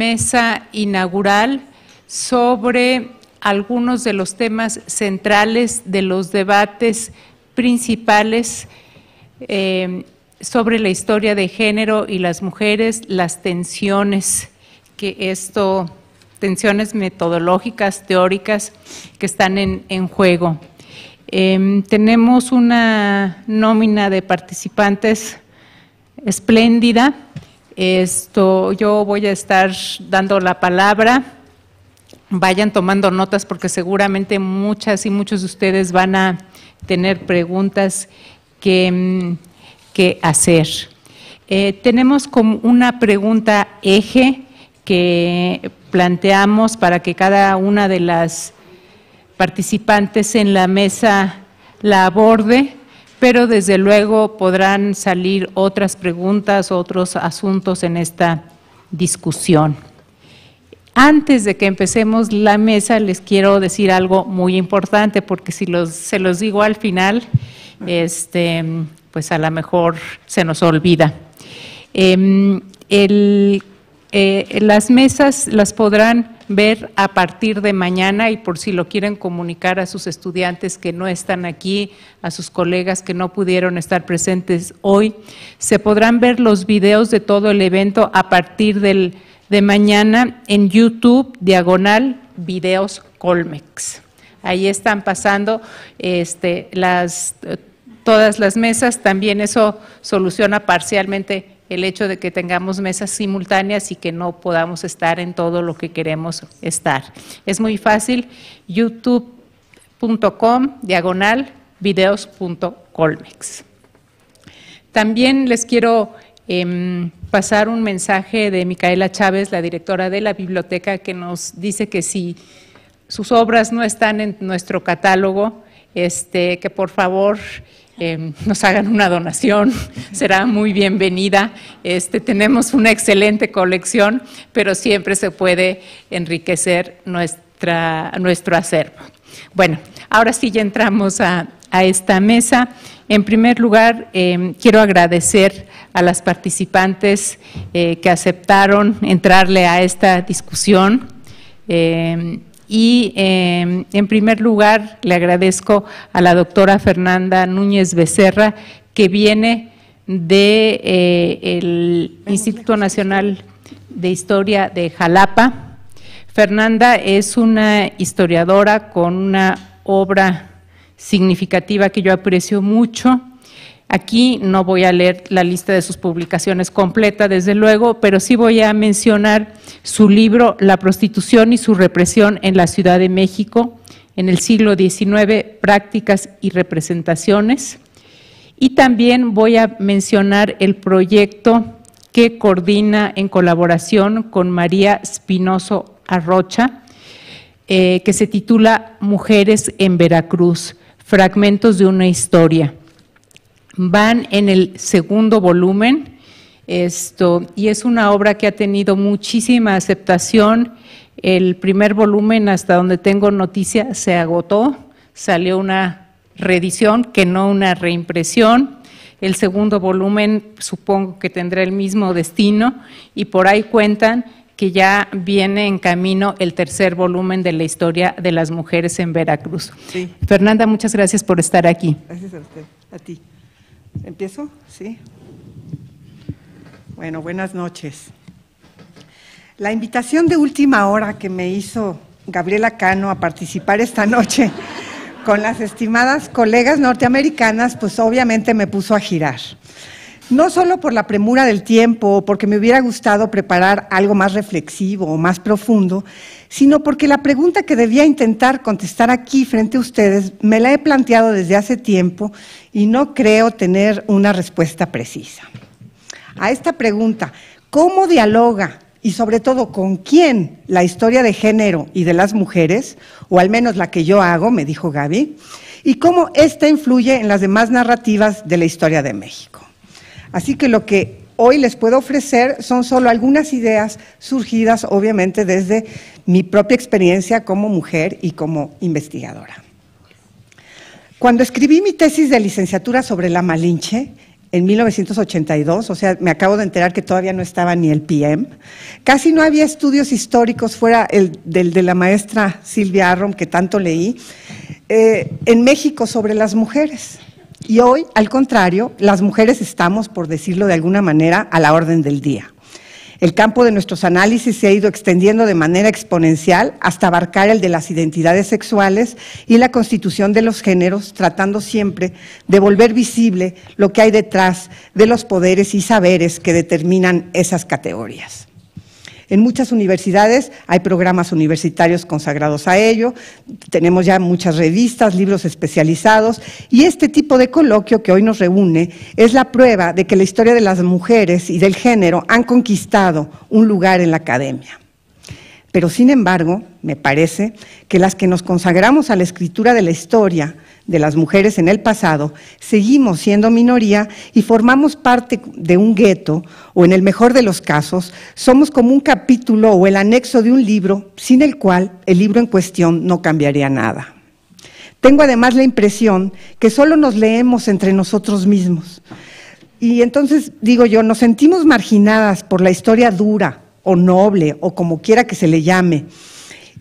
Mesa inaugural sobre algunos de los temas centrales de los debates principales sobre la historia de género y las mujeres, las tensiones tensiones metodológicas, teóricas que están en juego. Tenemos una nómina de participantes espléndida. Yo voy a estar dando la palabra. Vayan tomando notas porque seguramente muchas y muchos de ustedes van a tener preguntas que hacer. Tenemos como una pregunta eje que planteamos para que cada una de las participantes en la mesa la aborde, pero desde luego podrán salir otras preguntas, otros asuntos en esta discusión. Antes de que empecemos la mesa, les quiero decir algo muy importante, porque si se los digo al final, pues a lo mejor se nos olvida. Las mesas las podrán ver a partir de mañana, y por si lo quieren comunicar a sus estudiantes que no están aquí, a sus colegas que no pudieron estar presentes hoy, se podrán ver los videos de todo el evento a partir de mañana en YouTube, /videos Colmex. Ahí están pasando todas las mesas. También eso soluciona parcialmente el hecho de que tengamos mesas simultáneas y que no podamos estar en todo lo que queremos estar. Es muy fácil, youtube.com/videos.colmex. También les quiero pasar un mensaje de Micaela Chávez, la directora de la biblioteca, que nos dice que si sus obras no están en nuestro catálogo, que por favor nos hagan una donación, será muy bienvenida. Tenemos una excelente colección, pero siempre se puede enriquecer nuestro acervo. Bueno, ahora sí ya entramos a esta mesa. En primer lugar, quiero agradecer a las participantes que aceptaron entrarle a esta discusión. En primer lugar, le agradezco a la doctora Fernanda Núñez Becerra, que viene del Instituto Nacional de Historia de Jalapa. Fernanda es una historiadora con una obra significativa que yo aprecio mucho. Aquí no voy a leer la lista de sus publicaciones completa, desde luego, pero sí voy a mencionar su libro La prostitución y su represión en la Ciudad de México en el siglo XIX, prácticas y representaciones. Y también voy a mencionar el proyecto que coordina en colaboración con María Espinoso Arrocha, que se titula Mujeres en Veracruz, fragmentos de una historia. Van en el segundo volumen, y es una obra que ha tenido muchísima aceptación. El primer volumen, hasta donde tengo noticia, se agotó, salió una reedición, que no una reimpresión. El segundo volumen supongo que tendrá el mismo destino, y por ahí cuentan que ya viene en camino el tercer volumen de la historia de las mujeres en Veracruz. Sí. Fernanda, muchas gracias por estar aquí. Gracias a usted, a ti. ¿Empiezo? Sí. Bueno, buenas noches. La invitación de última hora que me hizo Gabriela Cano a participar esta noche con las estimadas colegas norteamericanas, pues obviamente me puso a girar. No solo por la premura del tiempo o porque me hubiera gustado preparar algo más reflexivo o más profundo, sino porque la pregunta que debía intentar contestar aquí frente a ustedes me la he planteado desde hace tiempo y no creo tener una respuesta precisa. A esta pregunta, ¿cómo dialoga y sobre todo con quién la historia de género y de las mujeres, o al menos la que yo hago, me dijo Gaby, y cómo ésta influye en las demás narrativas de la historia de México? Así que lo que hoy les puedo ofrecer son solo algunas ideas surgidas, obviamente, desde mi propia experiencia como mujer y como investigadora. Cuando escribí mi tesis de licenciatura sobre la Malinche, en 1982, o sea, me acabo de enterar que todavía no estaba ni el PM. Casi no había estudios históricos fuera del de la maestra Silvia Arrom, que tanto leí, en México sobre las mujeres. Y hoy, al contrario, las mujeres estamos, por decirlo de alguna manera, a la orden del día. El campo de nuestros análisis se ha ido extendiendo de manera exponencial hasta abarcar el de las identidades sexuales y la constitución de los géneros, tratando siempre de volver visible lo que hay detrás de los poderes y saberes que determinan esas categorías. En muchas universidades hay programas universitarios consagrados a ello, tenemos ya muchas revistas, libros especializados, y este tipo de coloquio que hoy nos reúne es la prueba de que la historia de las mujeres y del género han conquistado un lugar en la academia. Pero sin embargo, me parece que las que nos consagramos a la escritura de la historia de las mujeres en el pasado, seguimos siendo minoría y formamos parte de un gueto, o en el mejor de los casos, somos como un capítulo o el anexo de un libro, sin el cual el libro en cuestión no cambiaría nada. Tengo además la impresión que solo nos leemos entre nosotros mismos. Y entonces, digo yo, nos sentimos marginadas por la historia dura o noble, o como quiera que se le llame.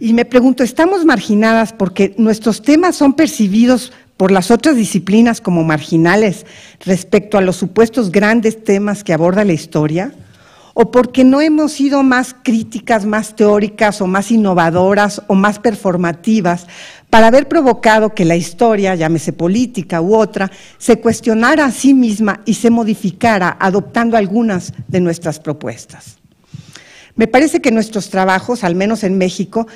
Y me pregunto, ¿estamos marginadas porque nuestros temas son percibidos por las otras disciplinas como marginales respecto a los supuestos grandes temas que aborda la historia? ¿O porque no hemos sido más críticas, más teóricas, o más innovadoras, o más performativas, para haber provocado que la historia, llámese política u otra, se cuestionara a sí misma y se modificara adoptando algunas de nuestras propuestas? Me parece que nuestros trabajos, al menos en México,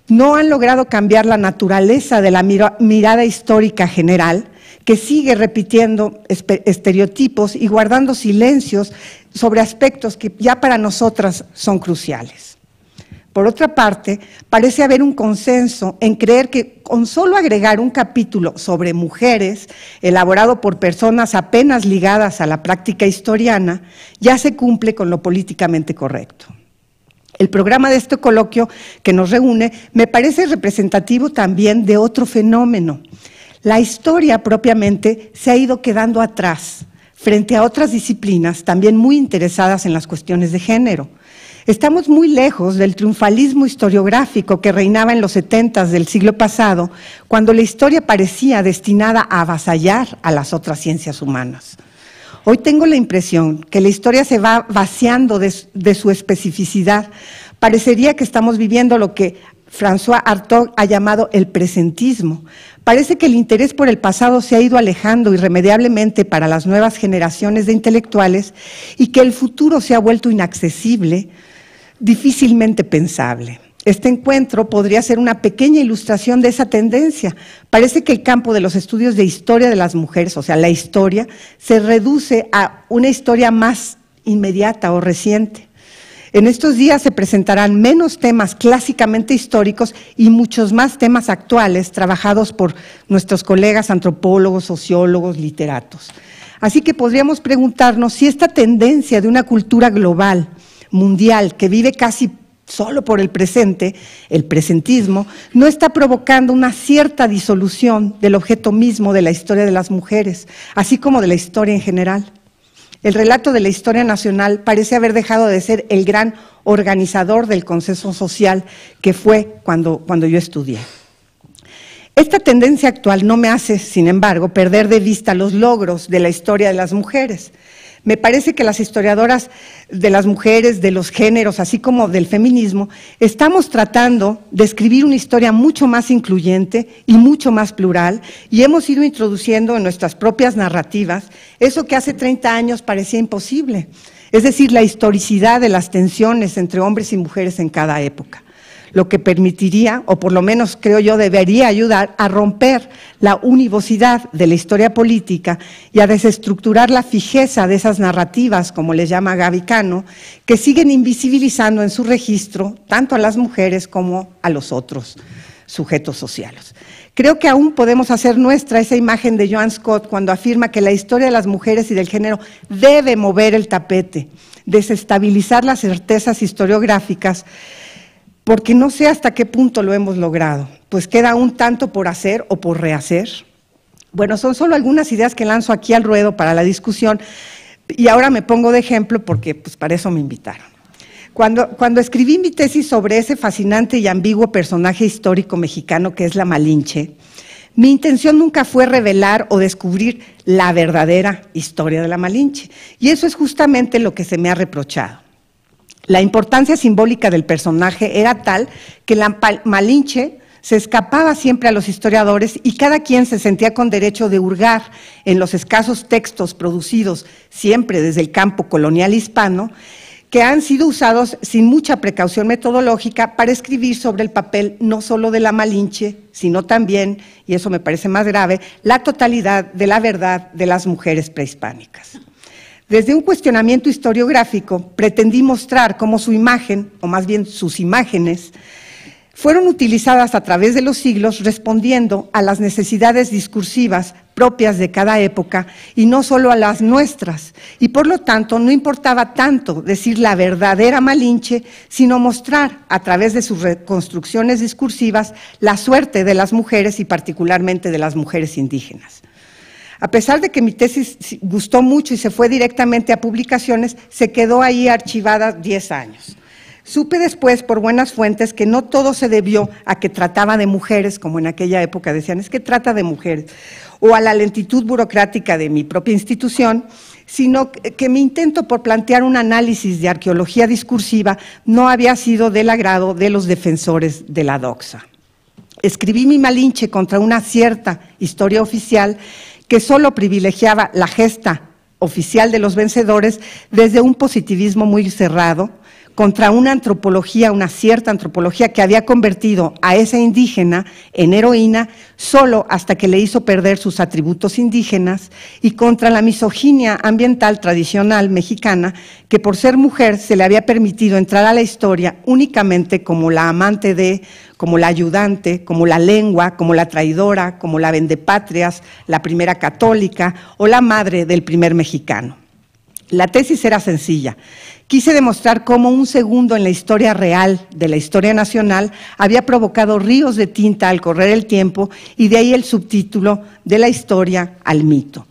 no han logrado cambiar la naturaleza de la mirada histórica general, que sigue repitiendo estereotipos y guardando silencios sobre aspectos que ya para nosotras son cruciales. Por otra parte, parece haber un consenso en creer que con solo agregar un capítulo sobre mujeres, elaborado por personas apenas ligadas a la práctica historiana, ya se cumple con lo políticamente correcto. El programa de este coloquio que nos reúne me parece representativo también de otro fenómeno. La historia propiamente se ha ido quedando atrás frente a otras disciplinas también muy interesadas en las cuestiones de género. Estamos muy lejos del triunfalismo historiográfico que reinaba en los 70s del siglo pasado, cuando la historia parecía destinada a avasallar a las otras ciencias humanas. Hoy tengo la impresión que la historia se va vaciando de su especificidad. Parecería que estamos viviendo lo que François Hartog ha llamado el presentismo. Parece que el interés por el pasado se ha ido alejando irremediablemente para las nuevas generaciones de intelectuales y que el futuro se ha vuelto inaccesible, difícilmente pensable. Este encuentro podría ser una pequeña ilustración de esa tendencia. Parece que el campo de los estudios de historia de las mujeres, o sea, la historia, se reduce a una historia más inmediata o reciente. En estos días se presentarán menos temas clásicamente históricos y muchos más temas actuales trabajados por nuestros colegas antropólogos, sociólogos, literatos. Así que podríamos preguntarnos si esta tendencia de una cultura global, mundial, que vive casi solo por el presente, el presentismo, no está provocando una cierta disolución del objeto mismo de la historia de las mujeres, así como de la historia en general. El relato de la historia nacional parece haber dejado de ser el gran organizador del consenso social que fue cuando yo estudié. Esta tendencia actual no me hace, sin embargo, perder de vista los logros de la historia de las mujeres. Me parece que las historiadoras de las mujeres, de los géneros, así como del feminismo, estamos tratando de escribir una historia mucho más incluyente y mucho más plural, y hemos ido introduciendo en nuestras propias narrativas eso que hace 30 años parecía imposible, es decir, la historicidad de las tensiones entre hombres y mujeres en cada época, lo que permitiría, o por lo menos creo yo debería ayudar a romper la univocidad de la historia política y a desestructurar la fijeza de esas narrativas, como les llama Gaby Cano, que siguen invisibilizando en su registro tanto a las mujeres como a los otros sujetos sociales. Creo que aún podemos hacer nuestra esa imagen de Joan Scott cuando afirma que la historia de las mujeres y del género debe mover el tapete, desestabilizar las certezas historiográficas, porque no sé hasta qué punto lo hemos logrado, pues queda aún tanto por hacer o por rehacer. Bueno, son solo algunas ideas que lanzo aquí al ruedo para la discusión y ahora me pongo de ejemplo porque pues, para eso me invitaron. Cuando escribí mi tesis sobre ese fascinante y ambiguo personaje histórico mexicano que es la Malinche, mi intención nunca fue revelar o descubrir la verdadera historia de la Malinche, y eso es justamente lo que se me ha reprochado. La importancia simbólica del personaje era tal que la Malinche se escapaba siempre a los historiadores y cada quien se sentía con derecho de hurgar en los escasos textos producidos siempre desde el campo colonial hispano, que han sido usados sin mucha precaución metodológica para escribir sobre el papel no solo de la Malinche, sino también, y eso me parece más grave, la totalidad de la verdad de las mujeres prehispánicas. Desde un cuestionamiento historiográfico, pretendí mostrar cómo su imagen, o más bien sus imágenes, fueron utilizadas a través de los siglos respondiendo a las necesidades discursivas propias de cada época y no solo a las nuestras, y por lo tanto no importaba tanto decir la verdadera Malinche, sino mostrar a través de sus reconstrucciones discursivas la suerte de las mujeres y particularmente de las mujeres indígenas. A pesar de que mi tesis gustó mucho y se fue directamente a publicaciones, se quedó ahí archivada 10 años. Supe después, por buenas fuentes, que no todo se debió a que trataba de mujeres, como en aquella época decían, es que trata de mujeres, o a la lentitud burocrática de mi propia institución, sino que mi intento por plantear un análisis de arqueología discursiva no había sido del agrado de los defensores de la doxa. Escribí mi Malinche contra una cierta historia oficial que solo privilegiaba la gesta oficial de los vencedores desde un positivismo muy cerrado, contra una antropología, una cierta antropología que había convertido a esa indígena en heroína solo hasta que le hizo perder sus atributos indígenas, y contra la misoginia ambiental tradicional mexicana que por ser mujer se le había permitido entrar a la historia únicamente como la amante de, como la ayudante, como la lengua, como la traidora, como la vendepatrias, la primera católica o la madre del primer mexicano. La tesis era sencilla. Quise demostrar cómo un segundo en la historia real de la historia nacional había provocado ríos de tinta al correr el tiempo, y de ahí el subtítulo de la historia al mito.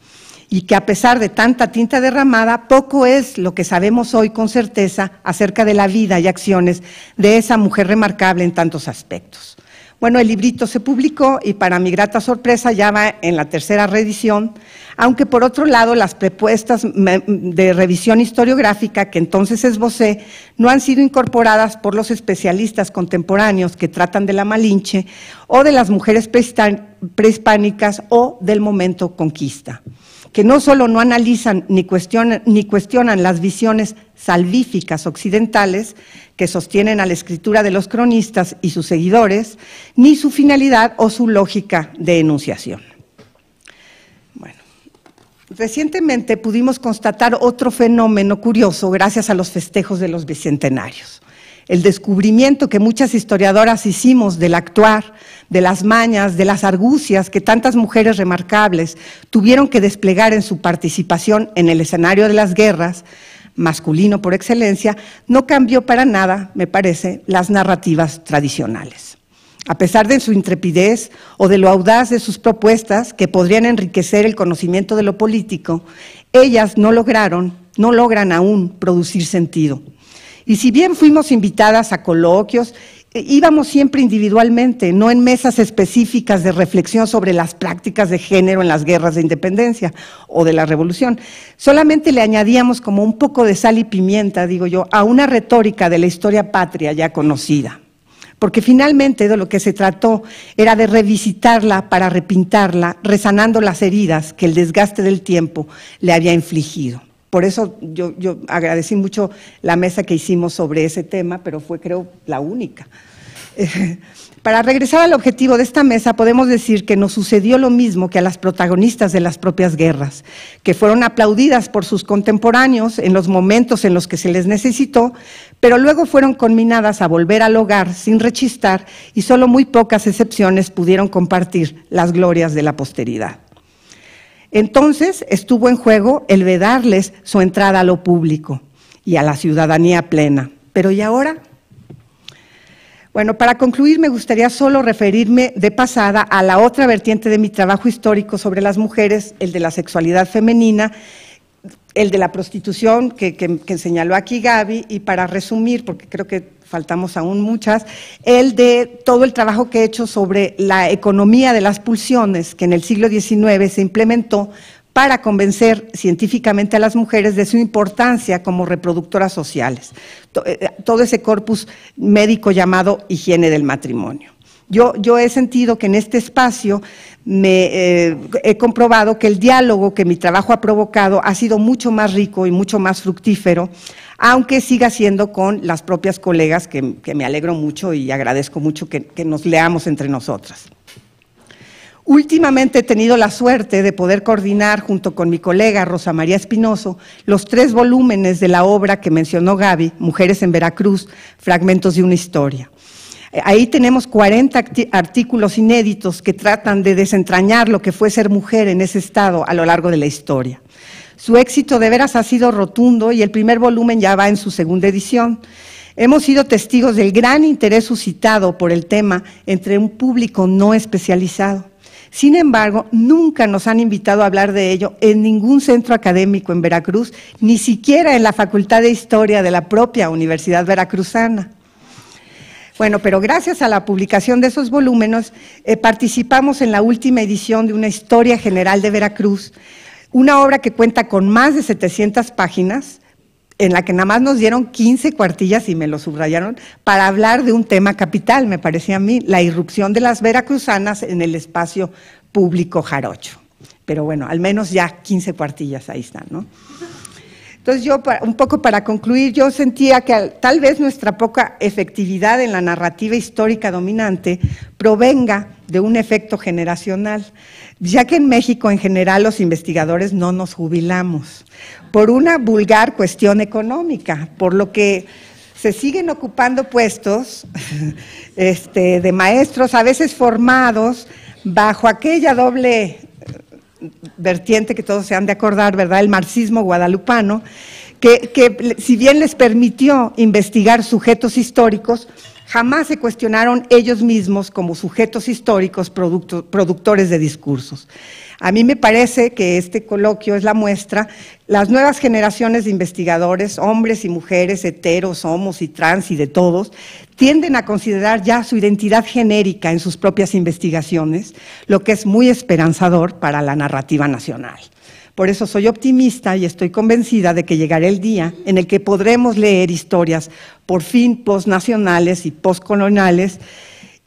Y que a pesar de tanta tinta derramada, poco es lo que sabemos hoy con certeza acerca de la vida y acciones de esa mujer remarcable en tantos aspectos. Bueno, el librito se publicó y para mi grata sorpresa ya va en la 3ª reedición, aunque por otro lado las propuestas de revisión historiográfica que entonces esbocé no han sido incorporadas por los especialistas contemporáneos que tratan de la Malinche o de las mujeres prehispánicas o del momento conquista, que no solo no analizan ni cuestionan las visiones salvíficas occidentales que sostienen a la escritura de los cronistas y sus seguidores, ni su finalidad o su lógica de enunciación. Bueno, recientemente pudimos constatar otro fenómeno curioso gracias a los festejos de los bicentenarios. El descubrimiento que muchas historiadoras hicimos del actuar, de las mañas, de las argucias que tantas mujeres remarcables tuvieron que desplegar en su participación en el escenario de las guerras, masculino por excelencia, no cambió para nada, me parece, las narrativas tradicionales. A pesar de su intrepidez o de lo audaz de sus propuestas, que podrían enriquecer el conocimiento de lo político, ellas no logran aún producir sentido. Y si bien fuimos invitadas a coloquios, íbamos siempre individualmente, no en mesas específicas de reflexión sobre las prácticas de género en las guerras de independencia o de la revolución. Solamente le añadíamos como un poco de sal y pimienta, digo yo, a una retórica de la historia patria ya conocida. Porque finalmente de lo que se trató era de revisitarla para repintarla, resanando las heridas que el desgaste del tiempo le había infligido. Por eso yo agradecí mucho la mesa que hicimos sobre ese tema, pero fue, creo, la única. Para regresar al objetivo de esta mesa, podemos decir que nos sucedió lo mismo que a las protagonistas de las propias guerras, que fueron aplaudidas por sus contemporáneos en los momentos en los que se les necesitó, pero luego fueron conminadas a volver al hogar sin rechistar, y solo muy pocas excepciones pudieron compartir las glorias de la posteridad. Entonces estuvo en juego el vedarles su entrada a lo público y a la ciudadanía plena. Pero ¿y ahora? Bueno, para concluir me gustaría solo referirme de pasada a la otra vertiente de mi trabajo histórico sobre las mujeres, el de la sexualidad femenina, el de la prostitución que señaló aquí Gaby, y para resumir, porque creo que faltamos aún muchas, el de todo el trabajo que he hecho sobre la economía de las pulsiones que en el siglo XIX se implementó para convencer científicamente a las mujeres de su importancia como reproductoras sociales. Todo ese corpus médico llamado higiene del matrimonio. Yo he sentido que en este espacio he comprobado que el diálogo que mi trabajo ha provocado ha sido mucho más rico y mucho más fructífero, aunque siga siendo con las propias colegas, que me alegro mucho y agradezco mucho que nos leamos entre nosotras. Últimamente he tenido la suerte de poder coordinar junto con mi colega Rosa María Espinoso los 3 volúmenes de la obra que mencionó Gaby, Mujeres en Veracruz, Fragmentos de una historia. Ahí tenemos 40 artículos inéditos que tratan de desentrañar lo que fue ser mujer en ese estado a lo largo de la historia. Su éxito de veras ha sido rotundo y el primer volumen ya va en su segunda edición. Hemos sido testigos del gran interés suscitado por el tema entre un público no especializado. Sin embargo, nunca nos han invitado a hablar de ello en ningún centro académico en Veracruz, ni siquiera en la Facultad de Historia de la propia Universidad Veracruzana. Bueno, pero gracias a la publicación de esos volúmenes, participamos en la última edición de una Historia General de Veracruz, una obra que cuenta con más de 700 páginas, en la que nada más nos dieron 15 cuartillas, y me lo subrayaron, para hablar de un tema capital, me parecía a mí, la irrupción de las veracruzanas en el espacio público jarocho. Pero bueno, al menos ya 15 cuartillas ahí están, ¿no? Entonces yo, un poco para concluir, yo sentía que tal vez nuestra poca efectividad en la narrativa histórica dominante provenga de un efecto generacional, ya que en México en general los investigadores no nos jubilamos, por una vulgar cuestión económica, por lo que se siguen ocupando puestos de maestros, a veces formados bajo aquella doble vertiente que todos se han de acordar, ¿verdad?, el marxismo guadalupano, que si bien les permitió investigar sujetos históricos, jamás se cuestionaron ellos mismos como sujetos históricos productores de discursos. A mí me parece que este coloquio es la muestra. Las nuevas generaciones de investigadores, hombres y mujeres, heteros, homos y trans y de todos, tienden a considerar ya su identidad genérica en sus propias investigaciones, lo que es muy esperanzador para la narrativa nacional. Por eso soy optimista y estoy convencida de que llegará el día en el que podremos leer historias por fin postnacionales y postcoloniales,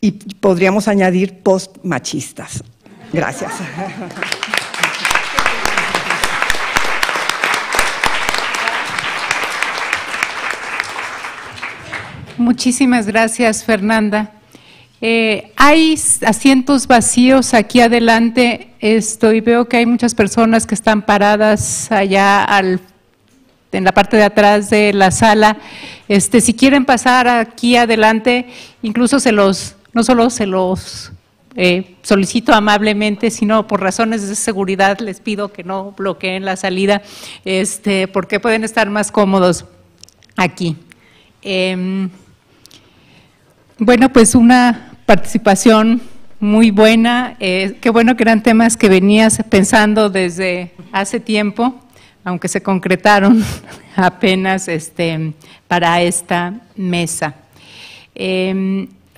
y podríamos añadir postmachistas. Gracias. Muchísimas gracias, Fernanda. Hay asientos vacíos aquí adelante, y veo que hay muchas personas que están paradas allá en la parte de atrás de la sala. Si quieren pasar aquí adelante, incluso no solo se los solicito amablemente, sino por razones de seguridad les pido que no bloqueen la salida, porque pueden estar más cómodos aquí. Bueno, pues una participación muy buena. Qué bueno que eran temas que venías pensando desde hace tiempo, aunque se concretaron apenas para esta mesa.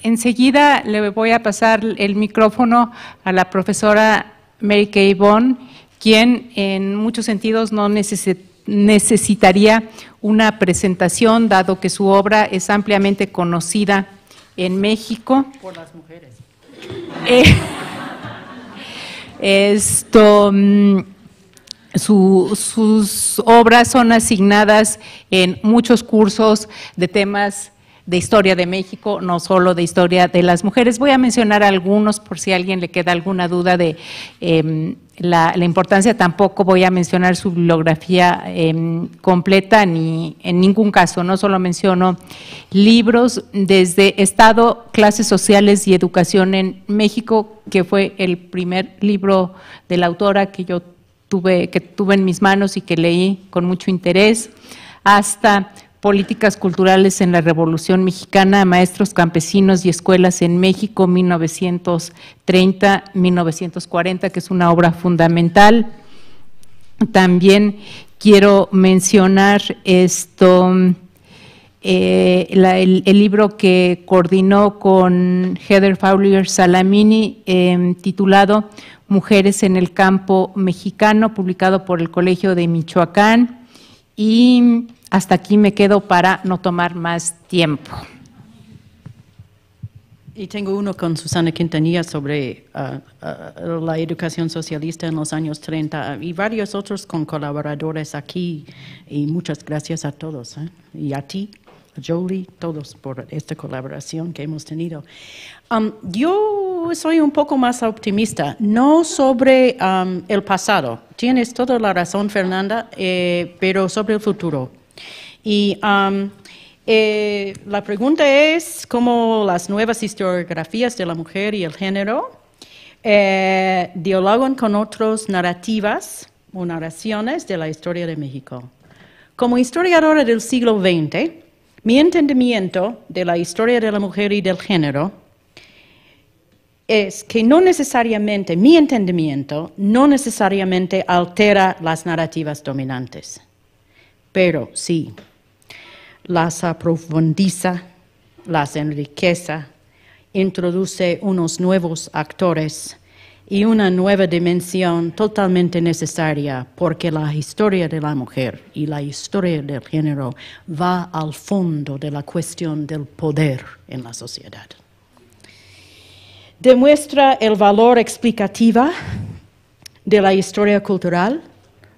Enseguida le voy a pasar el micrófono a la profesora Mary Kay Bond, quien en muchos sentidos no necesitaría una presentación, dado que su obra es ampliamente conocida en México. Por las mujeres. Sus obras son asignadas en muchos cursos de temas de historia de México, no solo de historia de las mujeres. Voy a mencionar algunos por si a alguien le queda alguna duda de la importancia. Tampoco voy a mencionar su bibliografía completa, ni en ningún caso, no solo menciono libros desde Estado, Clases Sociales y Educación en México, que fue el primer libro de la autora que tuve en mis manos y que leí con mucho interés, hasta Políticas culturales en la Revolución Mexicana, Maestros Campesinos y Escuelas en México, 1930-1940, que es una obra fundamental. También quiero mencionar el libro que coordinó con Heather Fowler Salamini, titulado Mujeres en el Campo Mexicano, publicado por el Colegio de Michoacán. Y hasta aquí me quedo para no tomar más tiempo. Y tengo uno con Susana Quintanilla sobre la educación socialista en los años 30 y varios otros con colaboradores aquí. Y muchas gracias a todos. Y a ti, a Jolie, todos por esta colaboración que hemos tenido. Yo soy un poco más optimista, no sobre el pasado. Tienes toda la razón, Fernanda, pero sobre el futuro. Y la pregunta es cómo las nuevas historiografías de la mujer y el género dialogan con otras narrativas o narraciones de la historia de México. Como historiadora del siglo XX, mi entendimiento de la historia de la mujer y del género es que mi entendimiento no necesariamente altera las narrativas dominantes, pero sí las profundiza, las enriquece, introduce unos nuevos actores y una nueva dimensión totalmente necesaria, porque la historia de la mujer y la historia del género va al fondo de la cuestión del poder en la sociedad. Demuestra el valor explicativo de la historia cultural,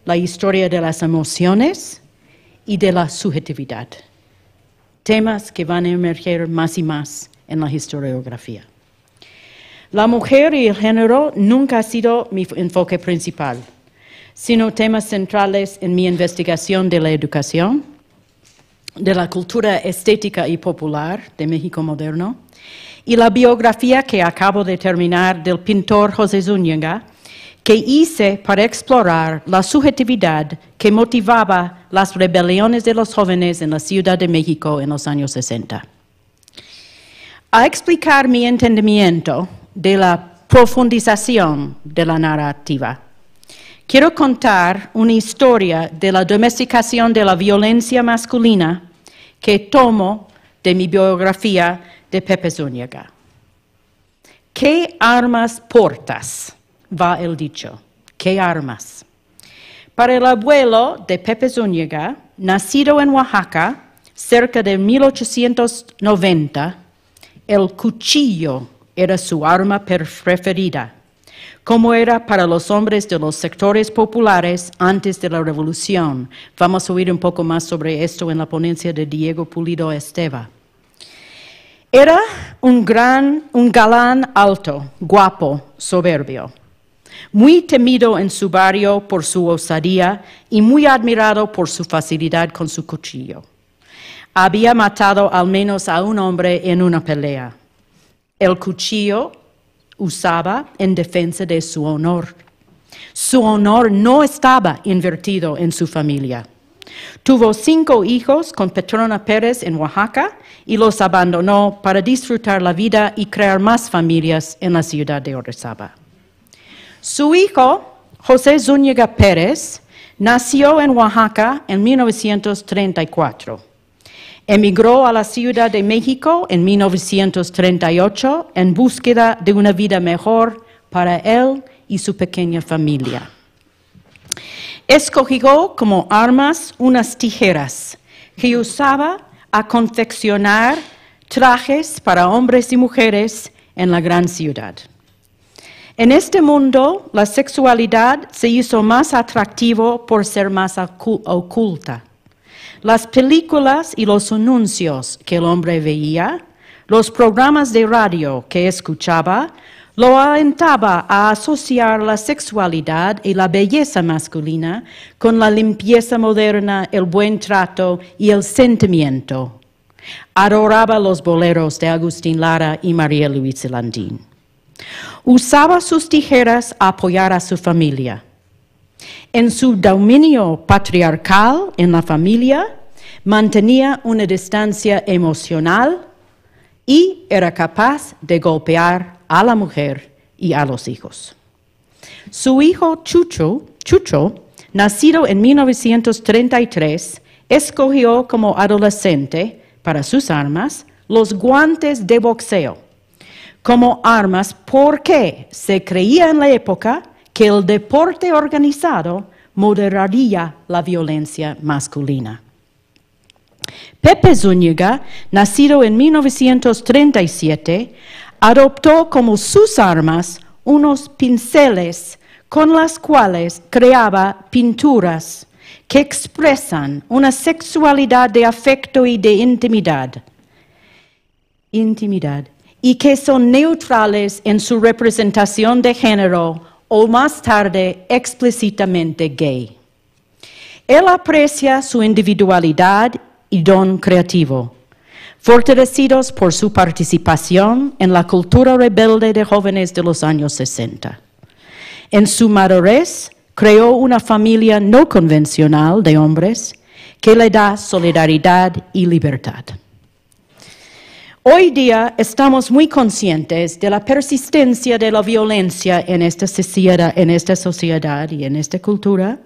la historia de las emociones y de la subjetividad. Temas que van a emerger más y más en la historiografía. La mujer y el género nunca ha sido mi enfoque principal, sino temas centrales en mi investigación de la educación, de la cultura estética y popular de México moderno, y la biografía que acabo de terminar del pintor José Zúñiga, que hice para explorar la subjetividad que motivaba las rebeliones de los jóvenes en la Ciudad de México en los años 60. A explicar mi entendimiento de la profundización de la narrativa, quiero contar una historia de la domesticación de la violencia masculina que tomo de mi biografía de Pepe Zúñiga. ¿Qué armas portas? Va el dicho. ¿Qué armas? Para el abuelo de Pepe Zúñiga, nacido en Oaxaca, cerca de 1890, el cuchillo era su arma preferida, como era para los hombres de los sectores populares antes de la Revolución. Vamos a oír un poco más sobre esto en la ponencia de Diego Pulido Esteva. Era un galán alto, guapo, soberbio, muy temido en su barrio por su osadía y muy admirado por su facilidad con su cuchillo. Había matado al menos a un hombre en una pelea. El cuchillo usaba en defensa de su honor. Su honor no estaba invertido en su familia. Tuvo 5 hijos con Petrona Pérez en Oaxaca y los abandonó para disfrutar la vida y crear más familias en la ciudad de Orizaba. Su hijo, José Zúñiga Pérez, nació en Oaxaca en 1934. Emigró a la Ciudad de México en 1938 en búsqueda de una vida mejor para él y su pequeña familia. Escogió como armas unas tijeras que usaba a confeccionar trajes para hombres y mujeres en la gran ciudad. En este mundo, la sexualidad se hizo más atractivo por ser más oculta. Las películas y los anuncios que el hombre veía, los programas de radio que escuchaba, lo alentaba a asociar la sexualidad y la belleza masculina con la limpieza moderna, el buen trato y el sentimiento. Adoraba los boleros de Agustín Lara y María Luisa Landín. Usaba sus tijeras a apoyar a su familia. En su dominio patriarcal en la familia, mantenía una distancia emocional y era capaz de golpear a la mujer y a los hijos. Su hijo Chucho, nacido en 1933, escogió como adolescente para sus armas los guantes de boxeo como armas porque se creía en la época que el deporte organizado moderaría la violencia masculina. Pepe Zúñiga, nacido en 1937, adoptó como sus armas unos pinceles con las cuales creaba pinturas que expresan una sexualidad de afecto y de intimidad, y que son neutrales en su representación de género o más tarde explícitamente gay. Él aprecia su individualidad y don creativo, fortalecidos por su participación en la cultura rebelde de jóvenes de los años 60. En su madurez, creó una familia no convencional de hombres que le da solidaridad y libertad. Hoy día estamos muy conscientes de la persistencia de la violencia en esta sociedad y en esta cultura.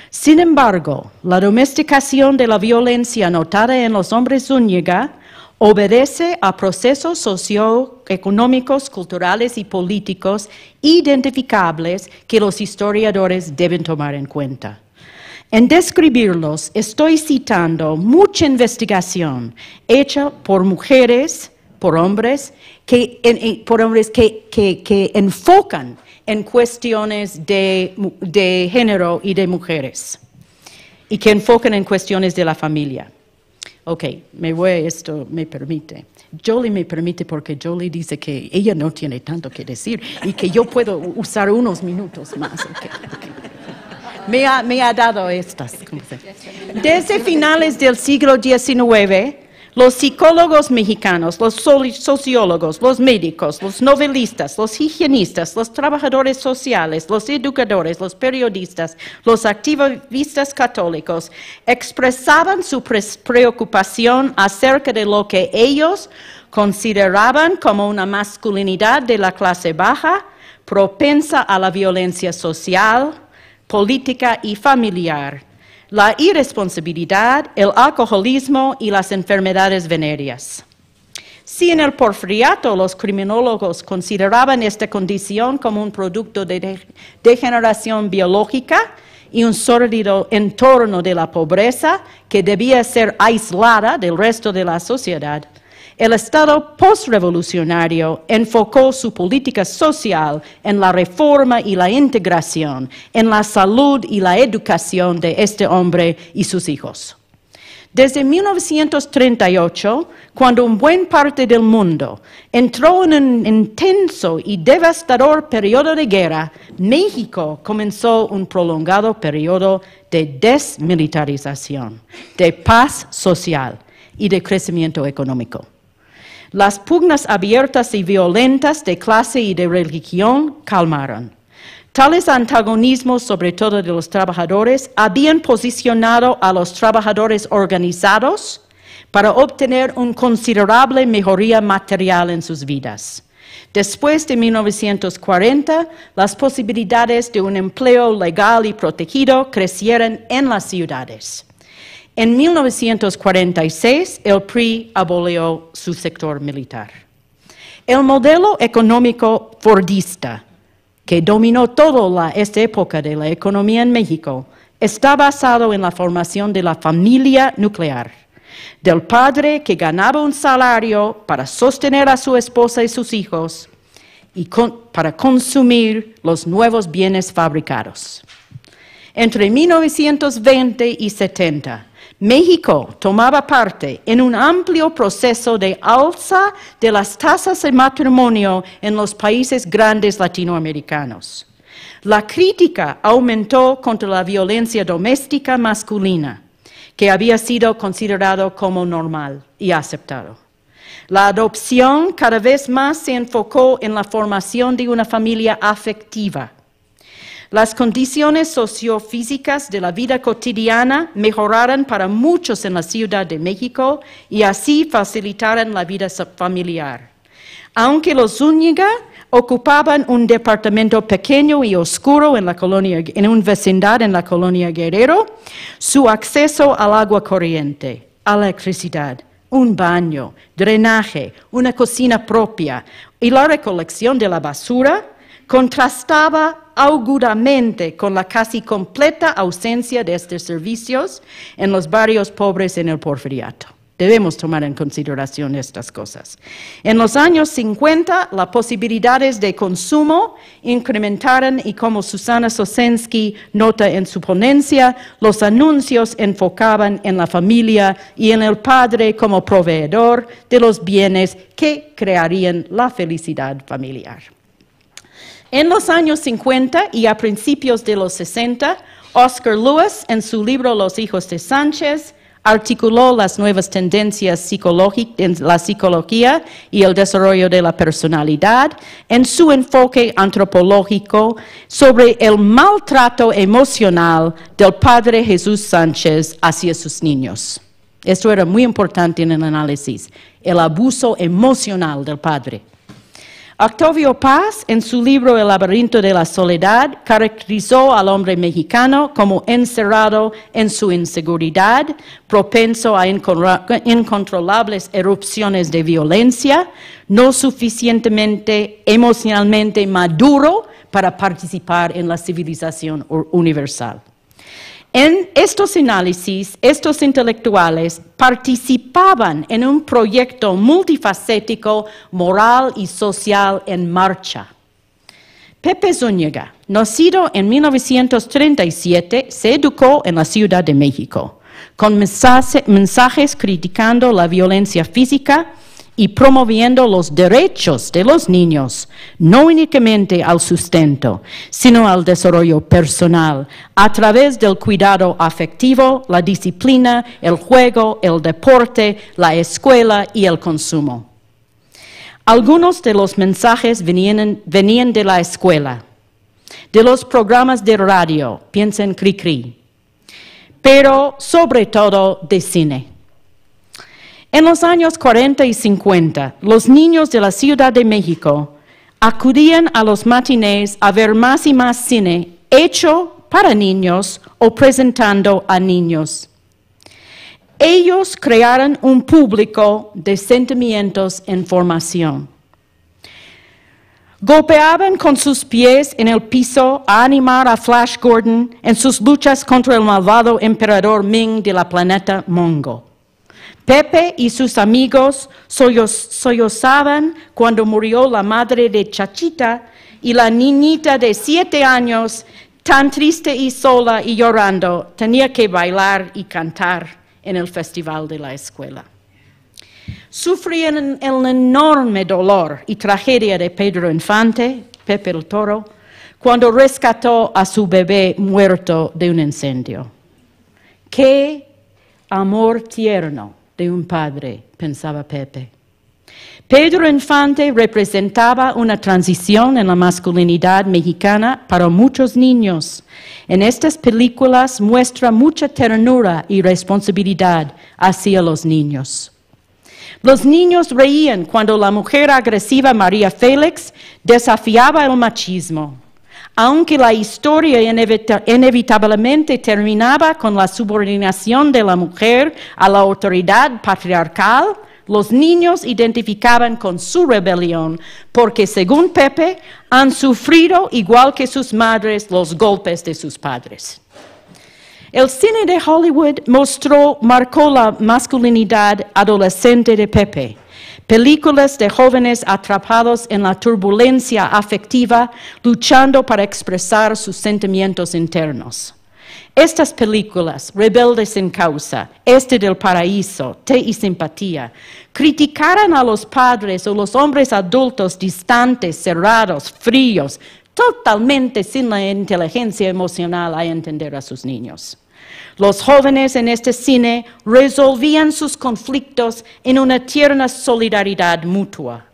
Sin embargo, la domesticación de la violencia notada en los hombres Zúñiga obedece a procesos socioeconómicos, culturales y políticos identificables que los historiadores deben tomar en cuenta. En describirlos, estoy citando mucha investigación hecha por mujeres, por hombres que enfocan en cuestiones de género y de mujeres, y que enfocan en cuestiones de la familia. Ok, esto me permite. Jolie me permite porque Jolie dice que ella no tiene tanto que decir y que yo puedo usar unos minutos más. Okay. Me ha dado estas. Desde finales del siglo XIX, los psicólogos mexicanos, los sociólogos, los médicos, los novelistas, los higienistas, los trabajadores sociales, los educadores, los periodistas, los activistas católicos expresaban su preocupación acerca de lo que ellos consideraban como una masculinidad de la clase baja, propensa a la violencia social, política y familiar, la irresponsabilidad, el alcoholismo y las enfermedades venéreas. Si en el Porfiriato los criminólogos consideraban esta condición como un producto de degeneración biológica y un sórdido entorno de la pobreza que debía ser aislada del resto de la sociedad, el Estado postrevolucionario enfocó su política social en la reforma y la integración, en la salud y la educación de este hombre y sus hijos. Desde 1938, cuando una buena parte del mundo entró en un intenso y devastador periodo de guerra, México comenzó un prolongado periodo de desmilitarización, de paz social y de crecimiento económico. Las pugnas abiertas y violentas de clase y de religión calmaron. Tales antagonismos, sobre todo de los trabajadores, habían posicionado a los trabajadores organizados para obtener una considerable mejoría material en sus vidas. Después de 1940, las posibilidades de un empleo legal y protegido crecieron en las ciudades. En 1946, el PRI abolió su sector militar. El modelo económico fordista, que dominó toda esta época de la economía en México, está basado en la formación de la familia nuclear, del padre que ganaba un salario para sostener a su esposa y sus hijos y para consumir los nuevos bienes fabricados. Entre 1920 y 70, México tomaba parte en un amplio proceso de alza de las tasas de matrimonio en los países grandes latinoamericanos. La crítica aumentó contra la violencia doméstica masculina, que había sido considerado como normal y aceptado. La adopción cada vez más se enfocó en la formación de una familia afectiva. Las condiciones sociofísicas de la vida cotidiana mejoraron para muchos en la Ciudad de México y así facilitaron la vida familiar. Aunque los Zúñiga ocupaban un departamento pequeño y oscuro en una vecindad en la colonia Guerrero, su acceso al agua corriente, a la electricidad, un baño, drenaje, una cocina propia y la recolección de la basura contrastaba auguramente con la casi completa ausencia de estos servicios en los barrios pobres en el Porfiriato. Debemos tomar en consideración estas cosas. En los años 50, las posibilidades de consumo incrementaron y como Susana Sosensky nota en su ponencia, los anuncios enfocaban en la familia y en el padre como proveedor de los bienes que crearían la felicidad familiar. En los años 50 y a principios de los 60, Oscar Lewis, en su libro Los hijos de Sánchez, articuló las nuevas tendencias en la psicología y el desarrollo de la personalidad en su enfoque antropológico sobre el maltrato emocional del padre Jesús Sánchez hacia sus niños. Esto era muy importante en el análisis, el abuso emocional del padre. Octavio Paz, en su libro El laberinto de la soledad, caracterizó al hombre mexicano como encerrado en su inseguridad, propenso a incontrolables erupciones de violencia, no suficientemente emocionalmente maduro para participar en la civilización universal. En estos análisis, estos intelectuales participaban en un proyecto multifacético, moral y social en marcha. Pepe Zúñiga, nacido en 1937, se educó en la Ciudad de México, con mensajes criticando la violencia física y promoviendo los derechos de los niños, no únicamente al sustento, sino al desarrollo personal, a través del cuidado afectivo, la disciplina, el juego, el deporte, la escuela y el consumo. Algunos de los mensajes venían de la escuela, de los programas de radio, piensen Cri-Cri, pero sobre todo de cine. En los años 40 y 50, los niños de la Ciudad de México acudían a los matinés a ver más y más cine hecho para niños o presentando a niños. Ellos crearon un público de sentimientos en formación. Golpeaban con sus pies en el piso a animar a Flash Gordon en sus luchas contra el malvado emperador Ming de la planeta Mongo. Pepe y sus amigos sollozaban cuando murió la madre de Chachita y la niñita de 7 años, tan triste y sola y llorando, tenía que bailar y cantar en el festival de la escuela. Sufrían el enorme dolor y tragedia de Pedro Infante, Pepe el Toro, cuando rescató a su bebé muerto de un incendio. ¡Qué amor tierno de un padre!, pensaba Pepe. Pedro Infante representaba una transición en la masculinidad mexicana para muchos niños. En estas películas muestra mucha ternura y responsabilidad hacia los niños. Los niños reían cuando la mujer agresiva María Félix desafiaba el machismo. Aunque la historia inevitablemente terminaba con la subordinación de la mujer a la autoridad patriarcal, los niños identificaban con su rebelión porque, según Pepe, han sufrido, igual que sus madres, los golpes de sus padres. El cine de Hollywood marcó la masculinidad adolescente de Pepe. Películas de jóvenes atrapados en la turbulencia afectiva, luchando para expresar sus sentimientos internos. Estas películas, Rebeldes en Causa, Este del Paraíso, Té y Simpatía, criticaron a los padres o los hombres adultos distantes, cerrados, fríos, totalmente sin la inteligencia emocional a entender a sus niños. Los jóvenes en este cine resolvían sus conflictos en una tierna solidaridad mutua.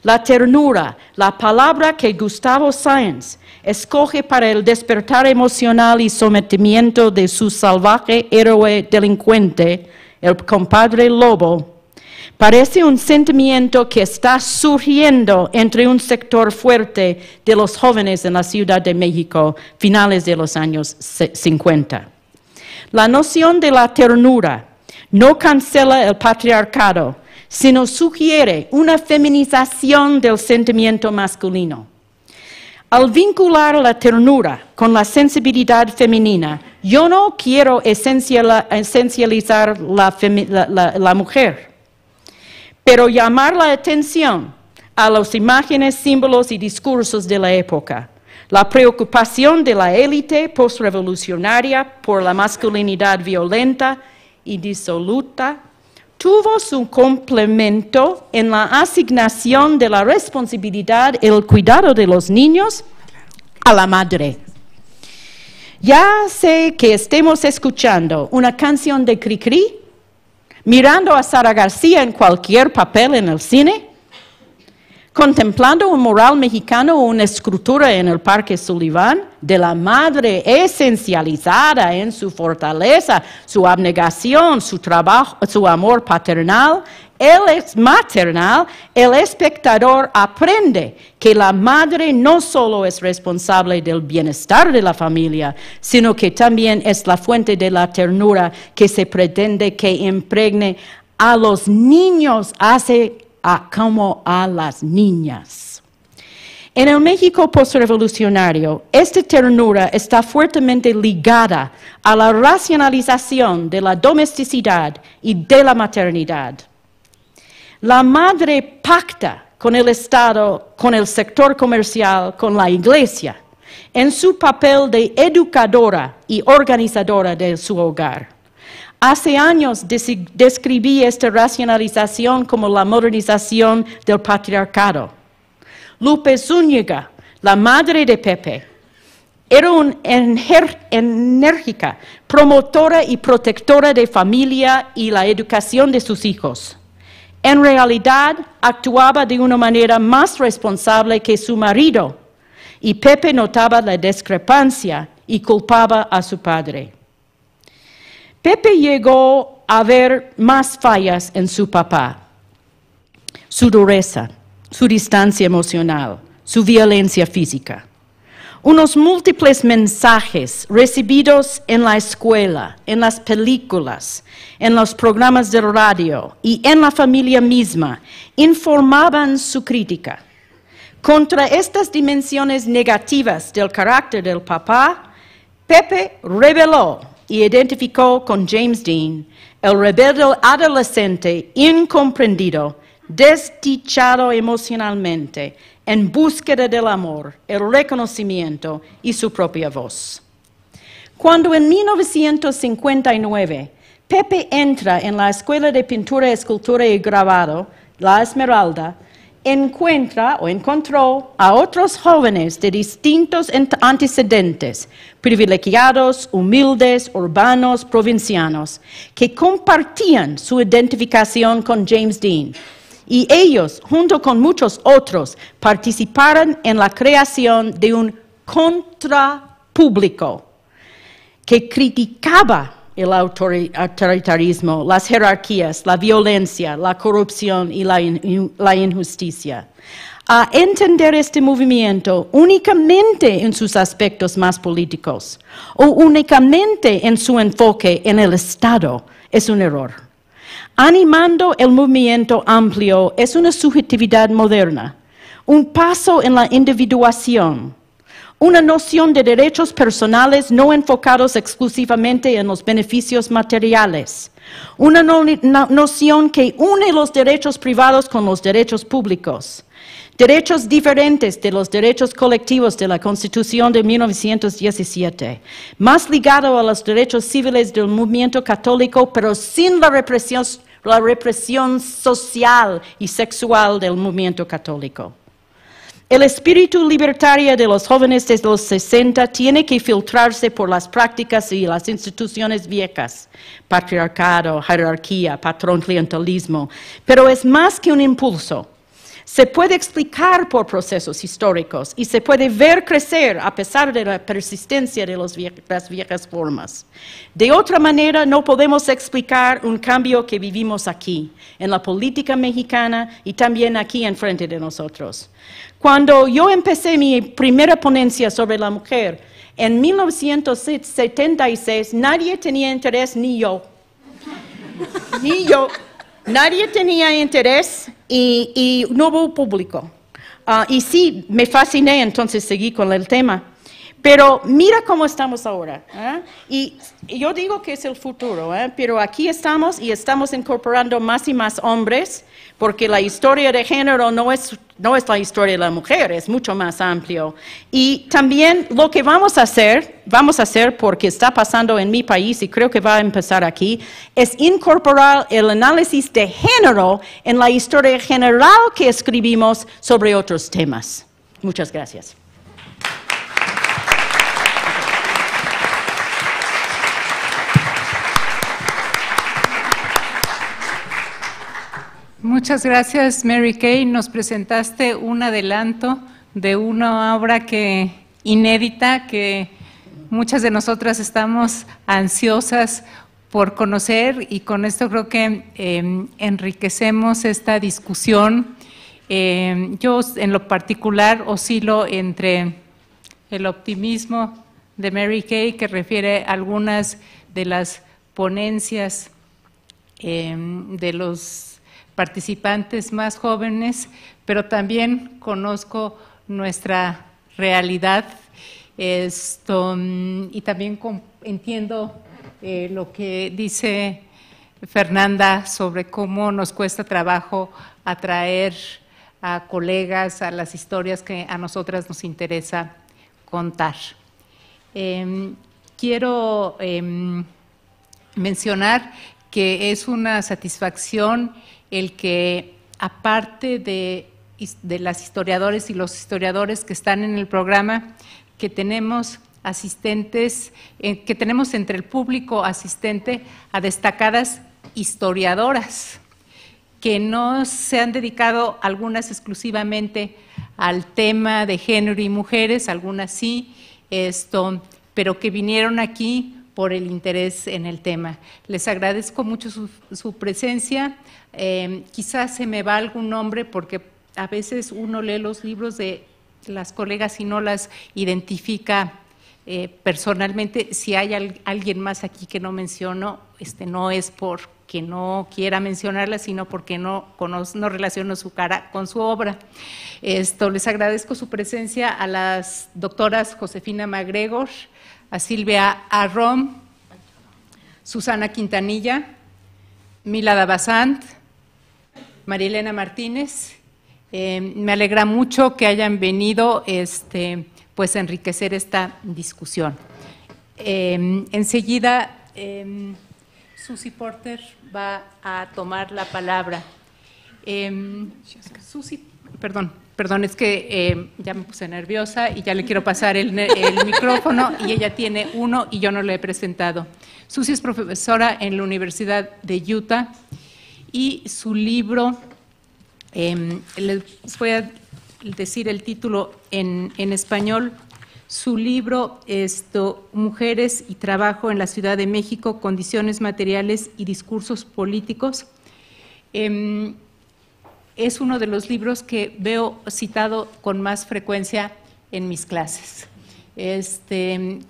La ternura, la palabra que Gustavo Sáenz escoge para el despertar emocional y sometimiento de su salvaje héroe delincuente, el compadre Lobo, parece un sentimiento que está surgiendo entre un sector fuerte de los jóvenes en la Ciudad de México, finales de los años 50. La noción de la ternura no cancela el patriarcado, sino sugiere una feminización del sentimiento masculino. Al vincular la ternura con la sensibilidad femenina, yo no quiero esencializar la mujer, pero llamar la atención a las imágenes, símbolos y discursos de la época. La preocupación de la élite postrevolucionaria por la masculinidad violenta y disoluta tuvo su complemento en la asignación de la responsabilidad y el cuidado de los niños a la madre. Ya sé que estemos escuchando una canción de Cricri, mirando a Sara García en cualquier papel en el cine, contemplando un mural mexicano o una escultura en el Parque Sullivan de la madre esencializada en su fortaleza, su abnegación, su trabajo, su amor paternal. Él es maternal, el espectador aprende que la madre no solo es responsable del bienestar de la familia, sino que también es la fuente de la ternura que se pretende que impregne a los niños, como a las niñas. En el México postrevolucionario, esta ternura está fuertemente ligada a la racionalización de la domesticidad y de la maternidad. La madre pacta con el Estado, con el sector comercial, con la Iglesia, en su papel de educadora y organizadora de su hogar. Hace años describí esta racionalización como la modernización del patriarcado. Lupe Zúñiga, la madre de Pepe, era una enérgica promotora y protectora de familia y la educación de sus hijos. En realidad, actuaba de una manera más responsable que su marido, y Pepe notaba la discrepancia y culpaba a su padre. Pepe llegó a ver más fallas en su papá: su dureza, su distancia emocional, su violencia física. Unos múltiples mensajes recibidos en la escuela, en las películas, en los programas de radio y en la familia misma informaban su crítica. Contra estas dimensiones negativas del carácter del papá, Pepe reveló y identificó con James Dean el rebelde adolescente incomprendido, desdichado emocionalmente, en búsqueda del amor, el reconocimiento y su propia voz. Cuando en 1959 Pepe entra en la Escuela de Pintura, Escultura y Grabado, La Esmeralda, encontró a otros jóvenes de distintos antecedentes, privilegiados, humildes, urbanos, provincianos, que compartían su identificación con James Dean. Y ellos, junto con muchos otros, participaron en la creación de un contrapúblico que criticaba el autoritarismo, las jerarquías, la violencia, la corrupción y la injusticia. A entender este movimiento únicamente en sus aspectos más políticos o únicamente en su enfoque en el Estado es un error. Animando el movimiento amplio es una subjetividad moderna, un paso en la individuación, una noción de derechos personales no enfocados exclusivamente en los beneficios materiales, una noción que une los derechos privados con los derechos públicos, derechos diferentes de los derechos colectivos de la Constitución de 1917, más ligado a los derechos civiles del movimiento católico, pero sin la represión social y sexual del movimiento católico. El espíritu libertario de los jóvenes desde los 60 tiene que filtrarse por las prácticas y las instituciones viejas, patriarcado, jerarquía, patrón, clientelismo, pero es más que un impulso. se puede explicar por procesos históricos y se puede ver crecer a pesar de la persistencia de las viejas formas. De otra manera, no podemos explicar un cambio que vivimos aquí, en la política mexicana y también aquí enfrente de nosotros. Cuando yo empecé mi primera ponencia sobre la mujer, en 1976, nadie tenía interés, ni yo. Ni yo. Nadie tenía interés y no hubo público. Y sí, me fasciné, entonces seguí con el tema. Pero mira cómo estamos ahora. Y yo digo que es el futuro, pero aquí estamos y estamos incorporando más y más hombres, porque la historia de género no es la historia de la mujer, es mucho más amplio. Y también lo que vamos a hacer porque está pasando en mi país y creo que va a empezar aquí, es incorporar el análisis de género en la historia general que escribimos sobre otros temas. Muchas gracias. Muchas gracias, Mary Kay. Nos presentaste un adelanto de una obra inédita que muchas de nosotras estamos ansiosas por conocer, y con esto creo que enriquecemos esta discusión. Yo en lo particular oscilo entre el optimismo de Mary Kay, que refiere a algunas de las ponencias de los participantes más jóvenes, pero también conozco nuestra realidad y también entiendo lo que dice Fernanda sobre cómo nos cuesta trabajo atraer a colegas a las historias que a nosotras nos interesa contar. Quiero mencionar que es una satisfacción el que, aparte de las historiadoras y los historiadores que están en el programa, que tenemos asistentes, que tenemos entre el público asistente a destacadas historiadoras, que no se han dedicado algunas exclusivamente al tema de género y mujeres, algunas sí, pero que vinieron aquí por el interés en el tema. Les agradezco mucho su presencia. Quizás se me va algún nombre porque a veces uno lee los libros de las colegas y no las identifica personalmente. Si hay alguien más aquí que no menciono, no es porque no quiera mencionarla, sino porque no relaciono su cara con su obra. Les agradezco su presencia a las doctoras Josefina MacGregor, a Silvia Arrom, Susana Quintanilla, Mila Davasant, María Elena Martínez. Me alegra mucho que hayan venido pues a enriquecer esta discusión. Enseguida Susi Porter va a tomar la palabra. Susi, perdón, es que ya me puse nerviosa y ya le quiero pasar el micrófono, y ella tiene uno y yo no le he presentado. Susi es profesora en la Universidad de Utah y su libro, les voy a decir el título en español. Su libro, Mujeres y Trabajo en la Ciudad de México, Condiciones Materiales y Discursos Políticos. Es uno de los libros que veo citado con más frecuencia en mis clases.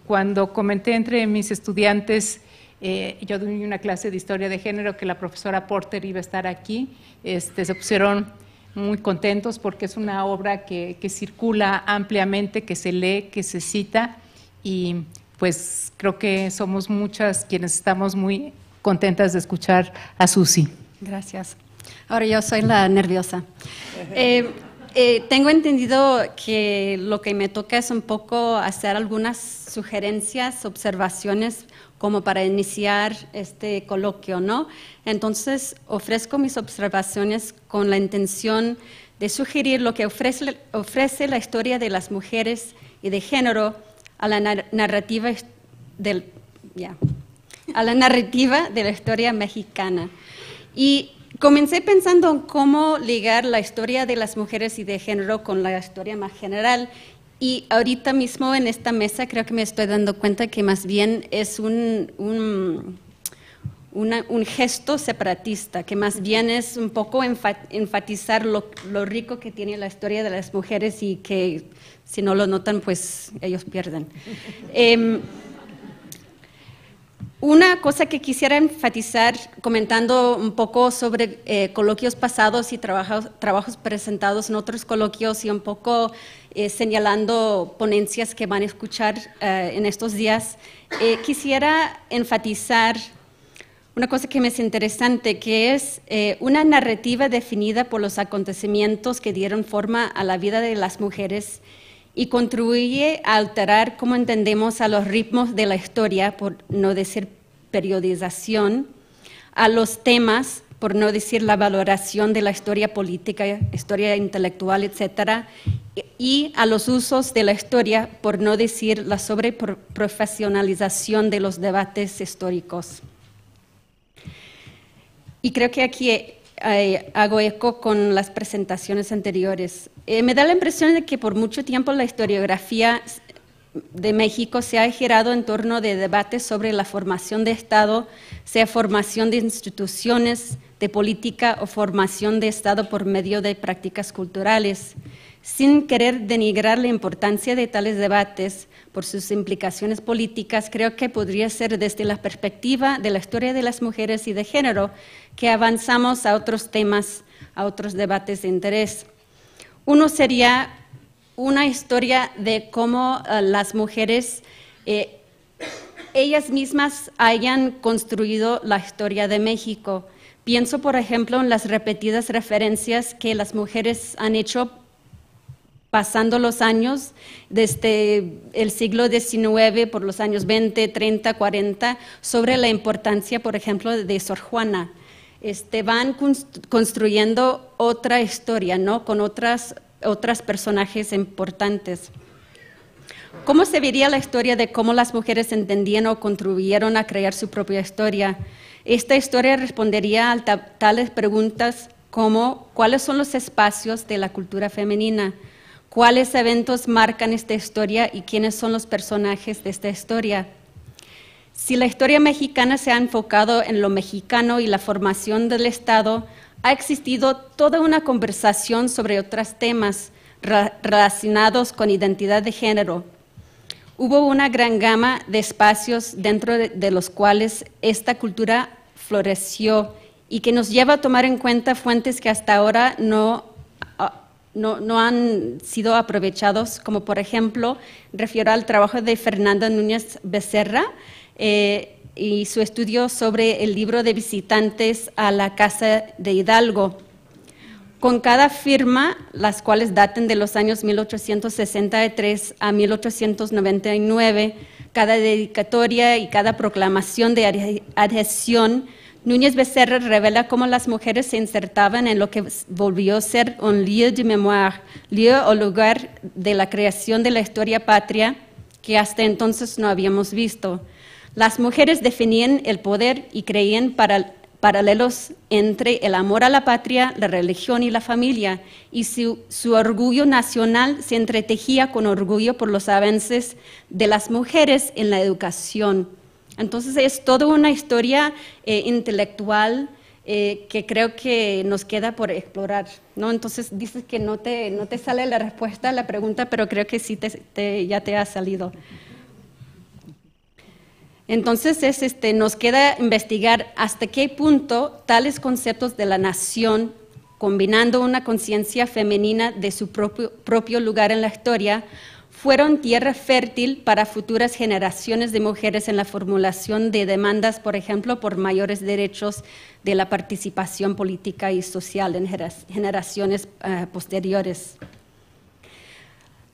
Cuando comenté entre mis estudiantes, yo doy una clase de historia de género, que la profesora Porter iba a estar aquí, se pusieron muy contentos porque es una obra que circula ampliamente, que se lee, que se cita, y pues creo que somos muchas quienes estamos muy contentas de escuchar a Susi. Gracias. Ahora yo soy la nerviosa. Tengo entendido que lo que me toca es un poco hacer algunas sugerencias, observaciones, como para iniciar este coloquio, ¿no? Entonces, ofrezco mis observaciones con la intención de sugerir lo que ofrece la historia de las mujeres y de género a la narrativa de la historia mexicana. Y Comencé pensando en cómo ligar la historia de las mujeres y de género con la historia más general. Y ahorita mismo en esta mesa creo que me estoy dando cuenta que más bien es un gesto separatista, que más bien es un poco enfatizar lo rico que tiene la historia de las mujeres y que si no lo notan, pues ellos pierden. Una cosa que quisiera enfatizar, comentando un poco sobre coloquios pasados y trabajos presentados en otros coloquios y un poco señalando ponencias que van a escuchar en estos días, quisiera enfatizar una cosa que me es interesante, que es una narrativa definida por los acontecimientos que dieron forma a la vida de las mujeres y contribuye a alterar cómo entendemos a los ritmos de la historia, por no decir periodización, a los temas, por no decir la valoración de la historia política, historia intelectual, etcétera, y a los usos de la historia, por no decir la sobreprofesionalización de los debates históricos. Y creo que aquí hago eco con las presentaciones anteriores. Me da la impresión de que por mucho tiempo la historiografía de México se ha girado en torno de debates sobre la formación de Estado, sea formación de instituciones, de política o formación de Estado por medio de prácticas culturales. Sin querer denigrar la importancia de tales debates por sus implicaciones políticas, creo que podría ser desde la perspectiva de la historia de las mujeres y de género que avanzamos a otros temas, a otros debates de interés. Uno sería una historia de cómo las mujeres, ellas mismas hayan construido la historia de México. Pienso, por ejemplo, en las repetidas referencias que las mujeres han hecho pasando los años, desde el siglo XIX, por los años 20, 30, 40, sobre la importancia, por ejemplo, de Sor Juana. Van construyendo otra historia, ¿no? Con otras personajes importantes. ¿Cómo se vería la historia de cómo las mujeres entendían o contribuyeron a crear su propia historia? Esta historia respondería a tales preguntas como ¿cuáles son los espacios de la cultura femenina? ¿Cuáles eventos marcan esta historia y quiénes son los personajes de esta historia? Si la historia mexicana se ha enfocado en lo mexicano y la formación del Estado, ha existido toda una conversación sobre otros temas relacionados con identidad de género. Hubo una gran gama de espacios dentro de los cuales esta cultura floreció y que nos lleva a tomar en cuenta fuentes que hasta ahora no han sido aprovechados, como por ejemplo, refiero al trabajo de Fernanda Núñez Becerra y su estudio sobre el libro de visitantes a la Casa de Hidalgo. Con cada firma, las cuales daten de los años 1863 a 1899, cada dedicatoria y cada proclamación de adhesión, Núñez Becerra revela cómo las mujeres se insertaban en lo que volvió a ser un lieu de mémoire, lieu o lugar de la creación de la historia patria que hasta entonces no habíamos visto. Las mujeres definían el poder y creían paralelos entre el amor a la patria, la religión y la familia, y su orgullo nacional se entretejía con orgullo por los avances de las mujeres en la educación. Entonces es toda una historia intelectual que creo que nos queda por explorar, ¿no? Entonces dices que no te sale la respuesta a la pregunta, pero creo que sí ya te ha salido. Entonces nos queda investigar hasta qué punto tales conceptos de la nación, combinando una conciencia femenina de su propio lugar en la historia, fueron tierra fértil para futuras generaciones de mujeres en la formulación de demandas, por ejemplo, por mayores derechos de la participación política y social en generaciones posteriores.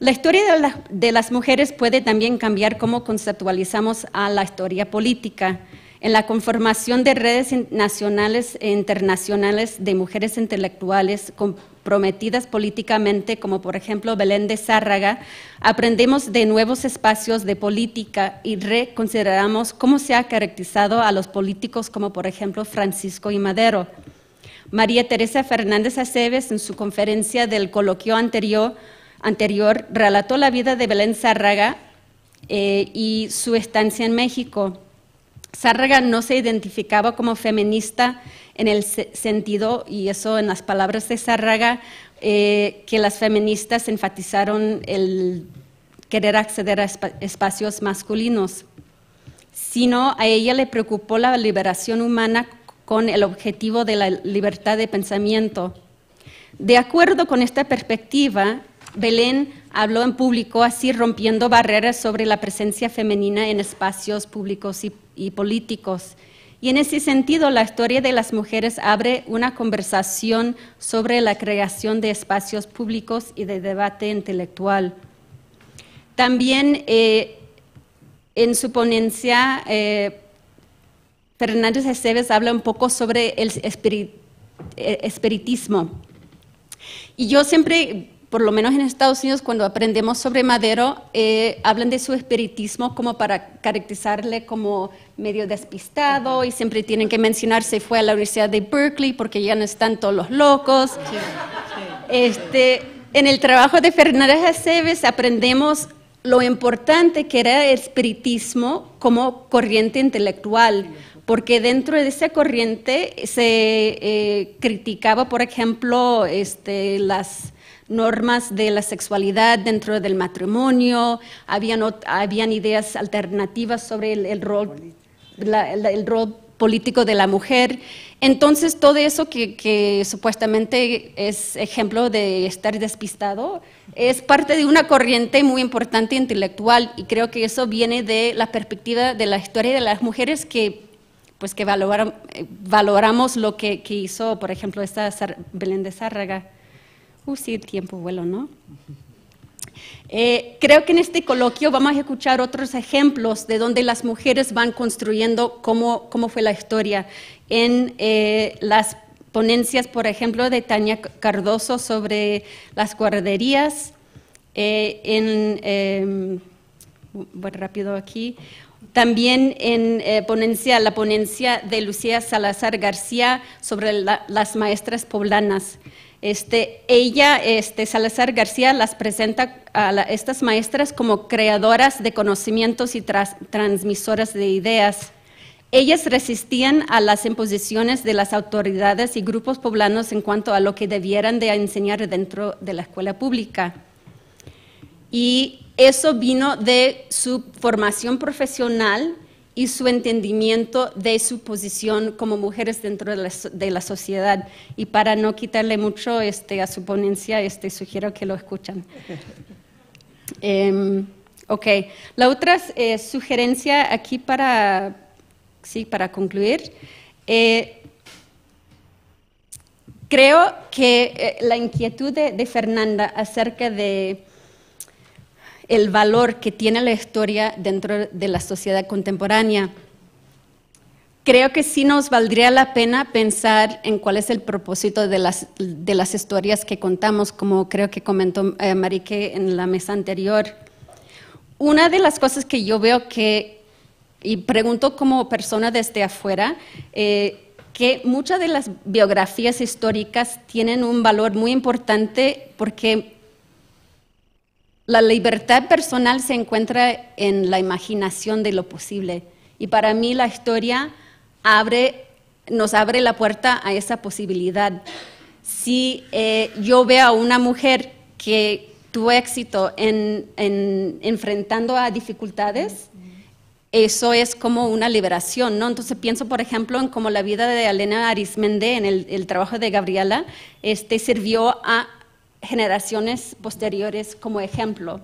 La historia de las mujeres puede también cambiar cómo conceptualizamos a la historia política. En la conformación de redes nacionales e internacionales de mujeres intelectuales comprometidas políticamente, como por ejemplo Belén de Zárraga, aprendemos de nuevos espacios de política y reconsideramos cómo se ha caracterizado a los políticos como por ejemplo Francisco I. Madero. María Teresa Fernández Aceves, en su conferencia del coloquio anterior relató la vida de Belén Zárraga y su estancia en México. Zárraga no se identificaba como feminista en el sentido, y eso en las palabras de Zárraga, que las feministas enfatizaron el querer acceder a espacios masculinos, sino a ella le preocupó la liberación humana con el objetivo de la libertad de pensamiento. De acuerdo con esta perspectiva, Belén habló en público así rompiendo barreras sobre la presencia femenina en espacios públicos y políticos. Y en ese sentido, la historia de las mujeres abre una conversación sobre la creación de espacios públicos y de debate intelectual. También en su ponencia, Fernández Aceves habla un poco sobre el espiritismo. Y yo siempre, por lo menos en Estados Unidos, cuando aprendemos sobre Madero, hablan de su espiritismo como para caracterizarle como medio despistado, y siempre tienen que mencionar se fue a la Universidad de Berkeley porque ya no están todos los locos. En el trabajo de Fernández Aceves aprendemos lo importante que era el espiritismo como corriente intelectual, porque dentro de esa corriente se criticaba, por ejemplo, las normas de la sexualidad dentro del matrimonio, habían ideas alternativas sobre el rol político de la mujer. Entonces, todo eso que supuestamente es ejemplo de estar despistado, es parte de una corriente muy importante intelectual, y creo que eso viene de la perspectiva de la historia de las mujeres que valoramos lo que hizo, por ejemplo, esta Belén de Zárraga. Sí, el tiempo vuela, ¿no? Creo que en este coloquio vamos a escuchar otros ejemplos de donde las mujeres van construyendo cómo fue la historia. En las ponencias, por ejemplo, de Tania Cardoso sobre las guarderías, voy rápido aquí. También en la ponencia de Lucía Salazar García sobre las maestras poblanas. Salazar García las presenta a estas maestras como creadoras de conocimientos y transmisoras de ideas. Ellas resistían a las imposiciones de las autoridades y grupos poblanos en cuanto a lo que debieran de enseñar dentro de la escuela pública. Y eso vino de su formación profesional y su entendimiento de su posición como mujeres dentro de la sociedad. Y para no quitarle mucho a su ponencia, sugiero que lo escuchen. La otra sugerencia aquí para concluir. Creo que la inquietud de Fernanda acerca de el valor que tiene la historia dentro de la sociedad contemporánea. Creo que sí nos valdría la pena pensar en cuál es el propósito de las historias que contamos, como creo que comentó Marique en la mesa anterior. Una de las cosas que yo veo y pregunto como persona desde afuera, que muchas de las biografías históricas tienen un valor muy importante porque la libertad personal se encuentra en la imaginación de lo posible, y para mí la historia nos abre la puerta a esa posibilidad. Si yo veo a una mujer que tuvo éxito en enfrentando a dificultades, eso es como una liberación, ¿no? Entonces pienso, por ejemplo, en cómo la vida de Elena Arizmendi en el trabajo de Gabriela sirvió a generaciones posteriores como ejemplo.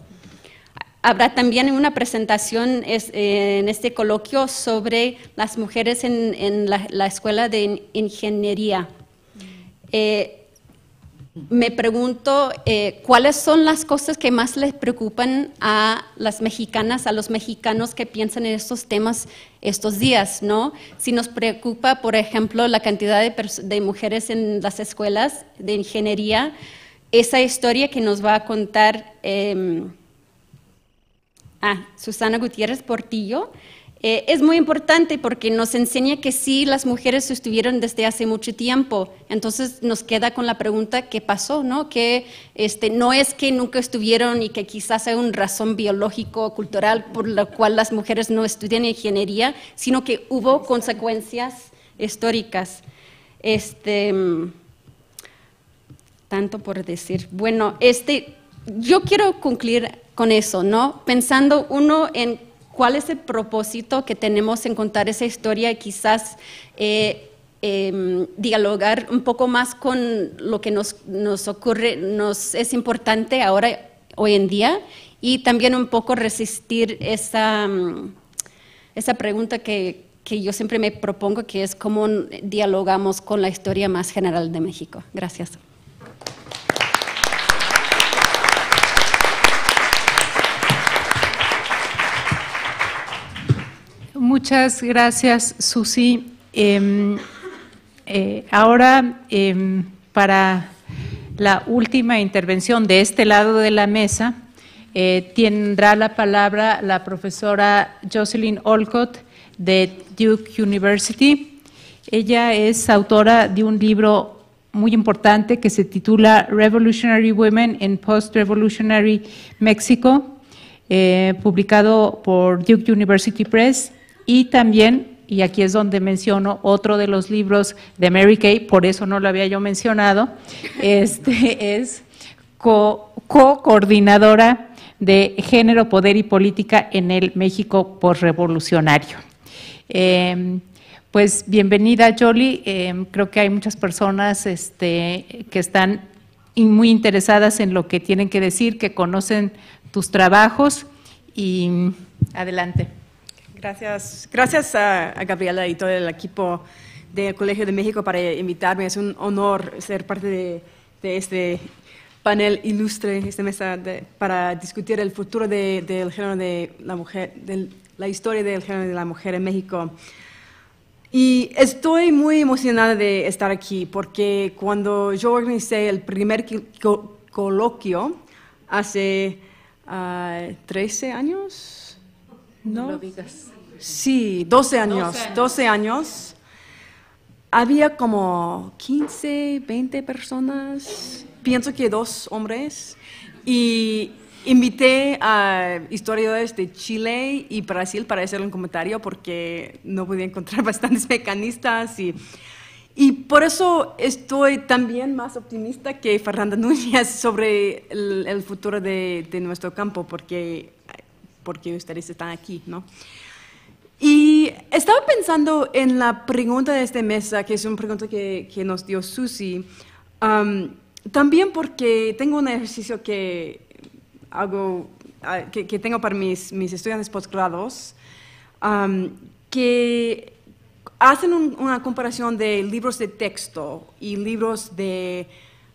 Habrá también una presentación en este coloquio sobre las mujeres en la escuela de ingeniería. Me pregunto cuáles son las cosas que más les preocupan a las mexicanas, a los mexicanos que piensan en estos temas estos días, ¿no? Si nos preocupa, por ejemplo, la cantidad de mujeres en las escuelas de ingeniería, esa historia que nos va a contar Susana Gutiérrez Portillo, Es muy importante porque nos enseña que sí, las mujeres estuvieron desde hace mucho tiempo. Entonces nos queda con la pregunta, ¿qué pasó? ¿No? Que no es que nunca estuvieron y que quizás hay una razón biológico o cultural por la cual las mujeres no estudian ingeniería, sino que hubo consecuencias históricas. Tanto por decir. Bueno, yo quiero concluir con eso, ¿no? Pensando uno en cuál es el propósito que tenemos en contar esa historia y quizás dialogar un poco más con lo que nos ocurre, nos es importante ahora, hoy en día, y también un poco resistir esa pregunta que yo siempre me propongo, que es cómo dialogamos con la historia más general de México. Gracias. Muchas gracias, Susi. Ahora, para la última intervención de este lado de la mesa, tendrá la palabra la profesora Jocelyn Olcott de Duke University. Ella es autora de un libro muy importante que se titula Revolutionary Women in Post-Revolutionary Mexico, publicado por Duke University Press. Y también, y aquí es donde menciono otro de los libros de Mary Kay, por eso no lo había yo mencionado, es co-coordinadora de Género, Poder y Política en el México Postrevolucionario. Pues bienvenida, Jolie. Creo que hay muchas personas que están muy interesadas en lo que tienen que decir, que conocen tus trabajos, y adelante. Gracias a Gabriela y todo el equipo del Colegio de México para invitarme. Es un honor ser parte de este panel ilustre, esta mesa para discutir el futuro del género de la mujer, la historia del género de la mujer en México. Y estoy muy emocionada de estar aquí porque cuando yo organicé el primer coloquio hace 13 años, ¿no? No lo digas. Sí, 12 años. Había como 15, 20 personas, pienso que 2 hombres, y invité a historiadores de Chile y Brasil para hacer un comentario porque no podía encontrar bastantes mecanistas y por eso estoy también más optimista que Fernanda Núñez sobre el futuro de nuestro campo porque ustedes están aquí, ¿no? Y estaba pensando en la pregunta de esta mesa, que es una pregunta que nos dio Susi, también porque tengo un ejercicio que hago, que tengo para mis estudiantes postgrados, que hacen una comparación de libros de texto y libros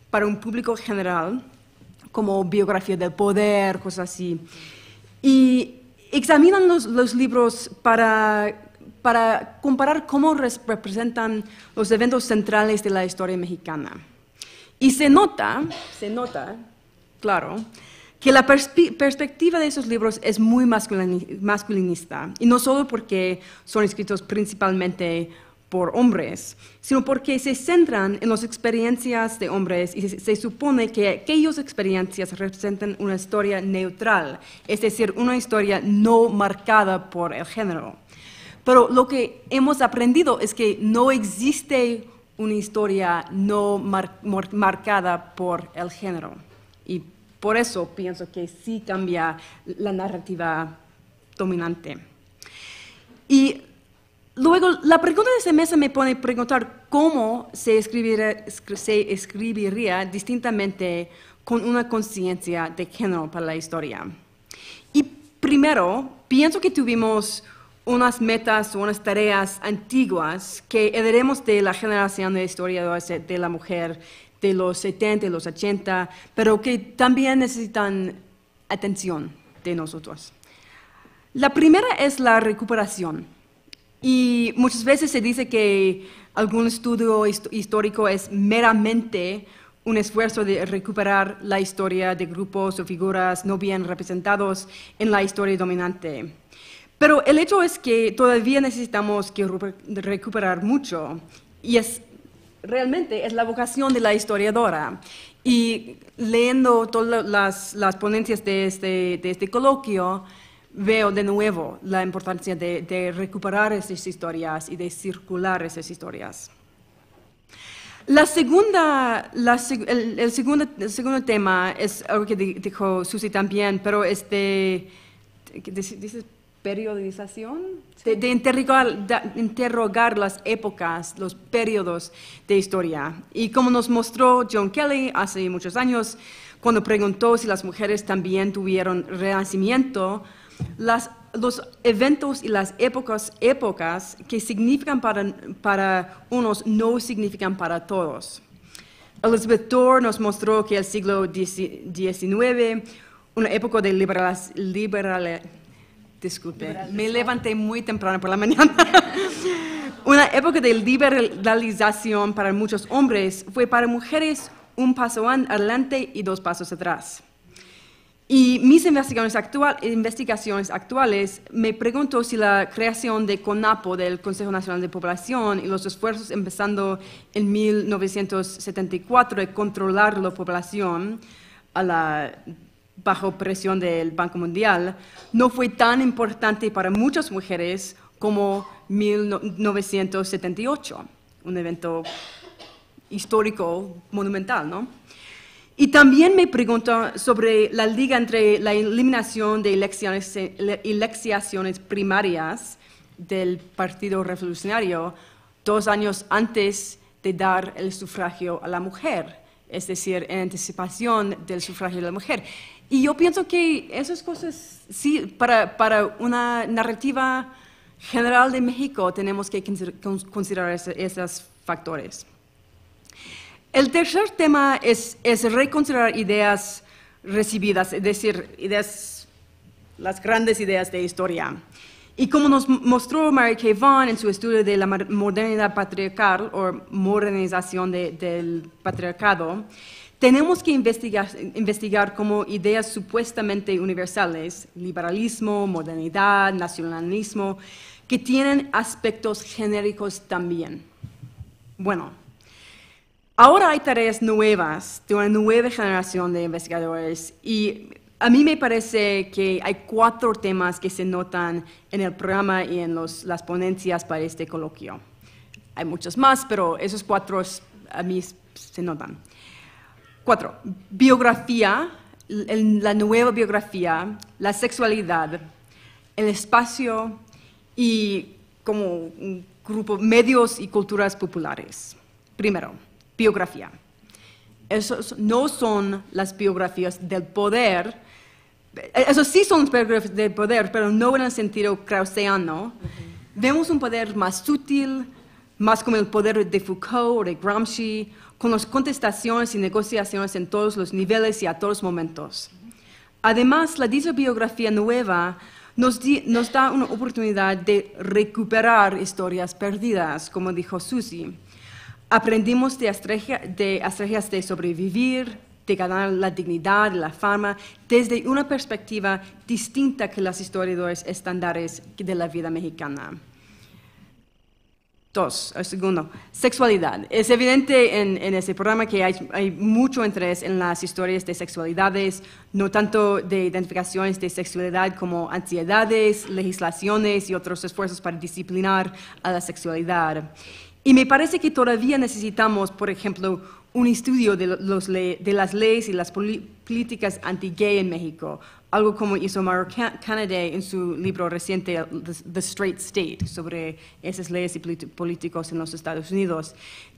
para un público general, como biografía del poder, cosas así. Y examinan los libros para comparar cómo representan los eventos centrales de la historia mexicana. Y se nota, claro, que la perspectiva de esos libros es muy masculinista, y no solo porque son escritos principalmente por hombres, sino porque se centran en las experiencias de hombres y se supone que aquellas experiencias representan una historia neutral, es decir, una historia no marcada por el género. Pero lo que hemos aprendido es que no existe una historia no marcada por el género. Y por eso pienso que sí cambia la narrativa dominante. Y luego, la pregunta de esta mesa me pone a preguntar cómo se escribiría distintamente con una conciencia de género para la historia. Y primero, pienso que tuvimos unas metas o unas tareas antiguas que heredamos de la generación de historiadores de la mujer de los 70 y los 80, pero que también necesitan atención de nosotros. La primera es la recuperación. Y muchas veces se dice que algún estudio histórico es meramente un esfuerzo de recuperar la historia de grupos o figuras no bien representados en la historia dominante. Pero el hecho es que todavía necesitamos que recuperar mucho, y realmente es la vocación de la historiadora. Y leyendo todas las ponencias de este coloquio, veo de nuevo la importancia de recuperar esas historias y de circular esas historias. El segundo tema es algo que dijo Susi también, pero es ¿dices periodización? De interrogar las épocas, los periodos de historia. Y como nos mostró Joan Kelly hace muchos años, cuando preguntó si las mujeres también tuvieron renacimiento, los eventos y las épocas que significan para unos no significan para todos. Elizabeth Dorr nos mostró que el siglo XIX, una época de me levanté muy temprano por la mañana. Una época de liberalización para muchos hombres fue para mujeres un paso adelante y 2 pasos atrás. Y mis investigaciones actuales me pregunto si la creación de CONAPO, del Consejo Nacional de Población, y los esfuerzos empezando en 1974 de controlar la población bajo presión del Banco Mundial, no fue tan importante para muchas mujeres como 1978, un evento histórico monumental, ¿no? Y también me pregunto sobre la liga entre la eliminación de elecciones primarias del Partido Revolucionario 2 años antes de dar el sufragio a la mujer, es decir, en anticipación del sufragio de la mujer. Y yo pienso que esas cosas, sí, para una narrativa general de México tenemos que considerar esos factores. El tercer tema es reconsiderar ideas recibidas, es decir, las grandes ideas de historia. Y como nos mostró Mary Kay Vaughan en su estudio de la modernidad patriarcal o modernización del patriarcado, tenemos que investigar como ideas supuestamente universales, liberalismo, modernidad, nacionalismo, que tienen aspectos genéricos también. Bueno, ahora hay tareas nuevas de una nueva generación de investigadores y a mí me parece que hay 4 temas que se notan en el programa y en las ponencias para este coloquio. Hay muchos más, pero esos 4 a mí se notan. 4. Biografía, la nueva biografía, la sexualidad, el espacio y como un grupo medios y culturas populares. Primero, biografía. Esos no son las biografías del poder. Esos sí son las biografías del poder, pero no en el sentido kraussiano. Vemos un poder más sutil, más como el poder de Foucault o de Gramsci, con las contestaciones y negociaciones en todos los niveles y a todos los momentos. Además, la dicha biografía nueva nos da una oportunidad de recuperar historias perdidas, como dijo Susi. Aprendimos de estrategias de sobrevivir, de ganar la dignidad, la fama, desde una perspectiva distinta que los historiadores estándares de la vida mexicana. 2, el segundo, sexualidad. Es evidente en este programa que hay mucho interés en las historias de sexualidades, no tanto de identificaciones de sexualidad como ansiedades, legislaciones y otros esfuerzos para disciplinar a la sexualidad. Y me parece que todavía necesitamos, por ejemplo, un estudio de las leyes y las políticas anti-gay en México, algo como hizo Mauro Canaday en su libro reciente The Straight State, sobre esas leyes y políticos en los Estados Unidos.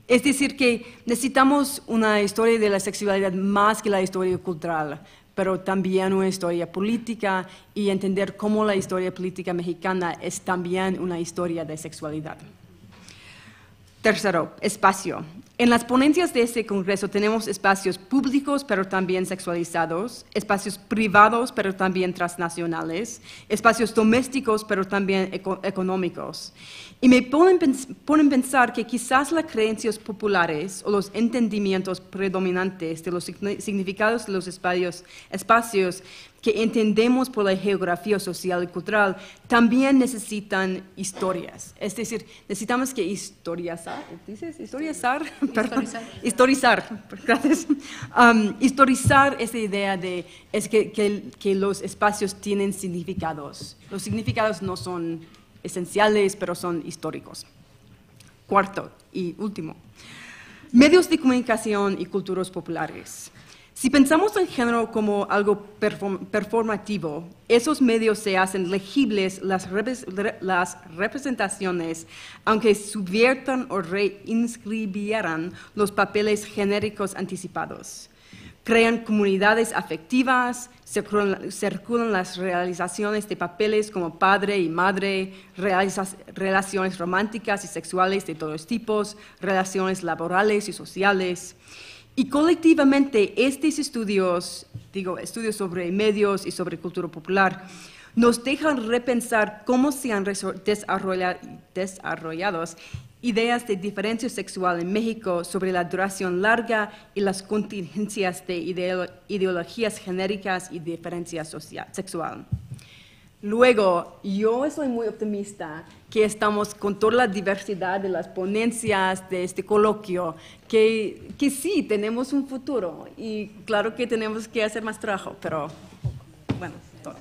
Es decir, que necesitamos una historia de la sexualidad más que la historia cultural, pero también una historia política y entender cómo la historia política mexicana es también una historia de sexualidad. Tercero, espacio. En las ponencias de este congreso tenemos espacios públicos, pero también sexualizados, espacios privados, pero también transnacionales, espacios domésticos, pero también económicos. Y me ponen a pensar que quizás las creencias populares o los entendimientos predominantes de los significados de los espacios que entendemos por la geografía social y cultural también necesitan historias. Es decir, necesitamos que historizar, ¿dices? Historizar. Gracias. Historizar esa idea de que los espacios tienen significados. Los significados no son esenciales, pero son históricos. Cuarto y último, medios de comunicación y culturas populares. Si pensamos en género como algo performativo, esos medios se hacen legibles las representaciones, aunque subviertan o reinscribieran los papeles genéricos anticipados. Crean comunidades afectivas, circulan las realizaciones de papeles como padre y madre, relaciones románticas y sexuales de todos tipos, relaciones laborales y sociales. Y colectivamente estos estudios sobre medios y sobre cultura popular, nos dejan repensar cómo se han desarrollado ideas de diferencia sexual en México sobre la duración larga y las contingencias de ideologías genéricas y diferencia sexual. Luego, yo soy muy optimista que estamos con toda la diversidad de las ponencias de este coloquio, que sí, tenemos un futuro y claro que tenemos que hacer más trabajo, pero bueno, todo.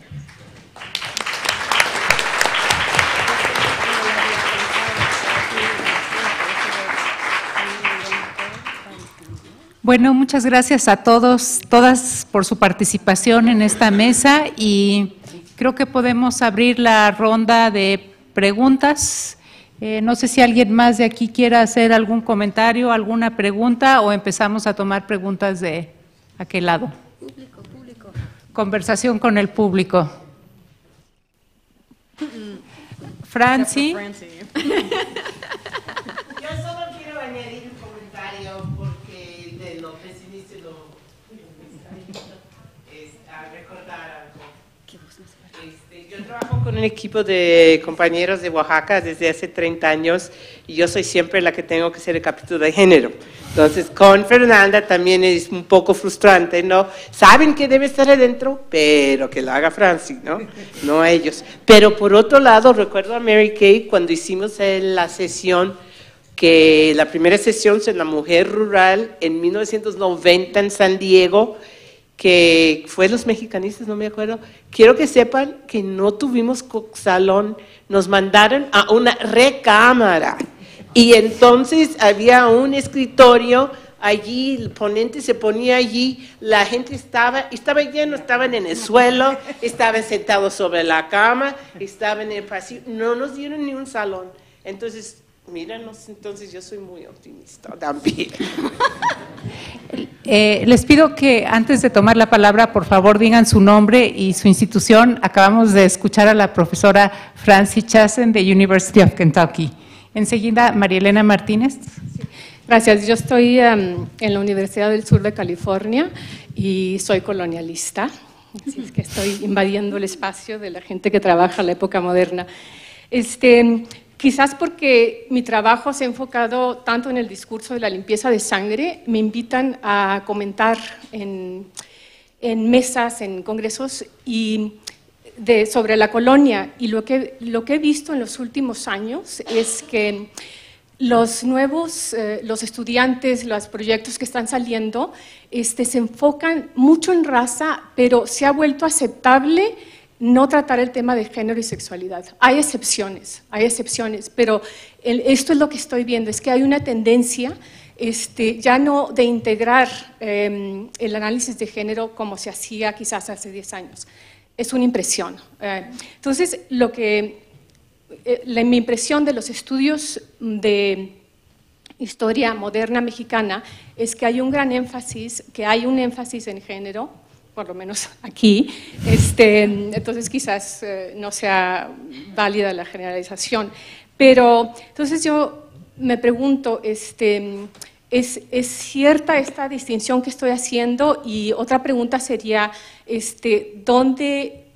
Bueno, muchas gracias a todos, todas por su participación en esta mesa y creo que podemos abrir la ronda de preguntas. No sé si alguien más de aquí quiera hacer algún comentario, alguna pregunta o empezamos a tomar preguntas de aquel lado. Público. Conversación con el público. Franci. Yo solo quiero añadir un comentario porque de lo pesimista a recordar algo. Yo trabajo con un equipo de compañeros de Oaxaca desde hace 30 años y yo soy siempre la que tengo que hacer el capítulo de género. Entonces, con Fernanda también es un poco frustrante, ¿no? Saben que debe estar adentro, pero que lo haga Franci, ¿no? No ellos. Pero por otro lado, recuerdo a Mary Kay cuando hicimos la sesión, que la primera sesión sobre la mujer rural en 1990 en San Diego, que fue los mexicanistas, no me acuerdo. Quiero que sepan que no tuvimos salón, nos mandaron a una recámara. Y entonces había un escritorio allí, el ponente se ponía allí, la gente estaba lleno, estaban en el suelo, estaban sentados sobre la cama, estaban en el pasillo, no nos dieron ni un salón. Entonces, míranos, entonces yo soy muy optimista también. Les pido que antes de tomar la palabra, por favor, digan su nombre y su institución. Acabamos de escuchar a la profesora Franci Chazen de University of Kentucky. Enseguida, María Elena Martínez. Sí. Gracias. Yo estoy en la Universidad del Sur de California y soy colonialista, así es que estoy invadiendo el espacio de la gente que trabaja en la época moderna. Quizás porque mi trabajo se ha enfocado tanto en el discurso de la limpieza de sangre, me invitan a comentar en mesas, en congresos sobre la colonia, y lo que he visto en los últimos años es que los estudiantes, los proyectos que están saliendo, se enfocan mucho en raza, pero se ha vuelto aceptable no tratar el tema de género y sexualidad. Hay excepciones, pero esto es lo que estoy viendo, es que hay una tendencia ya no de integrar el análisis de género como se hacía quizás hace 10 años. Es una impresión. Entonces, mi impresión de los estudios de historia moderna mexicana es que hay un gran énfasis, en género, por lo menos aquí, entonces quizás no sea válida la generalización, pero entonces yo me pregunto, ¿Es cierta esta distinción que estoy haciendo? Y otra pregunta sería,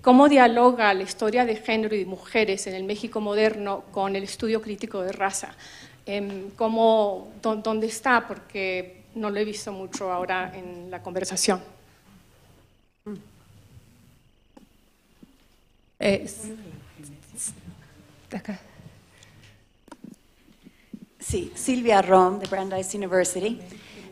¿cómo dialoga la historia de género y de mujeres en el México moderno con el estudio crítico de raza? ¿Dónde está? Porque no lo he visto mucho ahora en la conversación. Acá. Sí, Silvia Rom, de Brandeis University.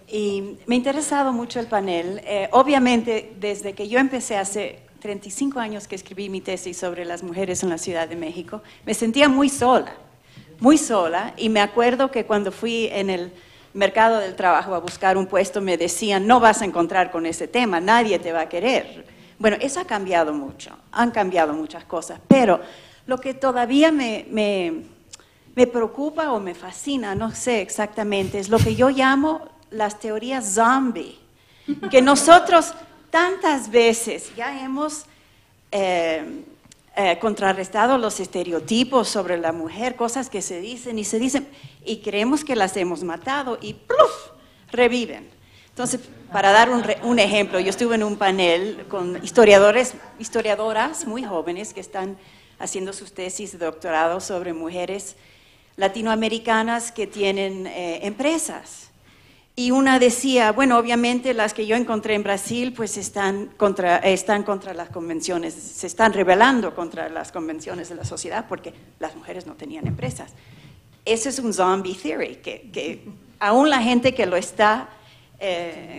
Y me ha interesado mucho el panel. Obviamente, desde que yo empecé hace 35 años que escribí mi tesis sobre las mujeres en la Ciudad de México, me sentía muy sola, y me acuerdo que cuando fui en el mercado del trabajo a buscar un puesto, me decían, no vas a encontrar con ese tema, nadie te va a querer. Bueno, eso ha cambiado mucho, han cambiado muchas cosas, pero lo que todavía me preocupa o me fascina, no sé exactamente, es lo que yo llamo las teorías zombie, que nosotros tantas veces ya hemos contrarrestado los estereotipos sobre la mujer, cosas que se dicen y creemos que las hemos matado y ¡pluf!, reviven. Entonces, para dar un ejemplo, yo estuve en un panel con historiadoras muy jóvenes que están haciendo sus tesis de doctorado sobre mujeres latinoamericanas que tienen empresas. Y una decía, bueno, obviamente las que yo encontré en Brasil pues están contra las convenciones, se están rebelando contra las convenciones de la sociedad porque las mujeres no tenían empresas. Ese es un zombie theory, que aún la gente que lo está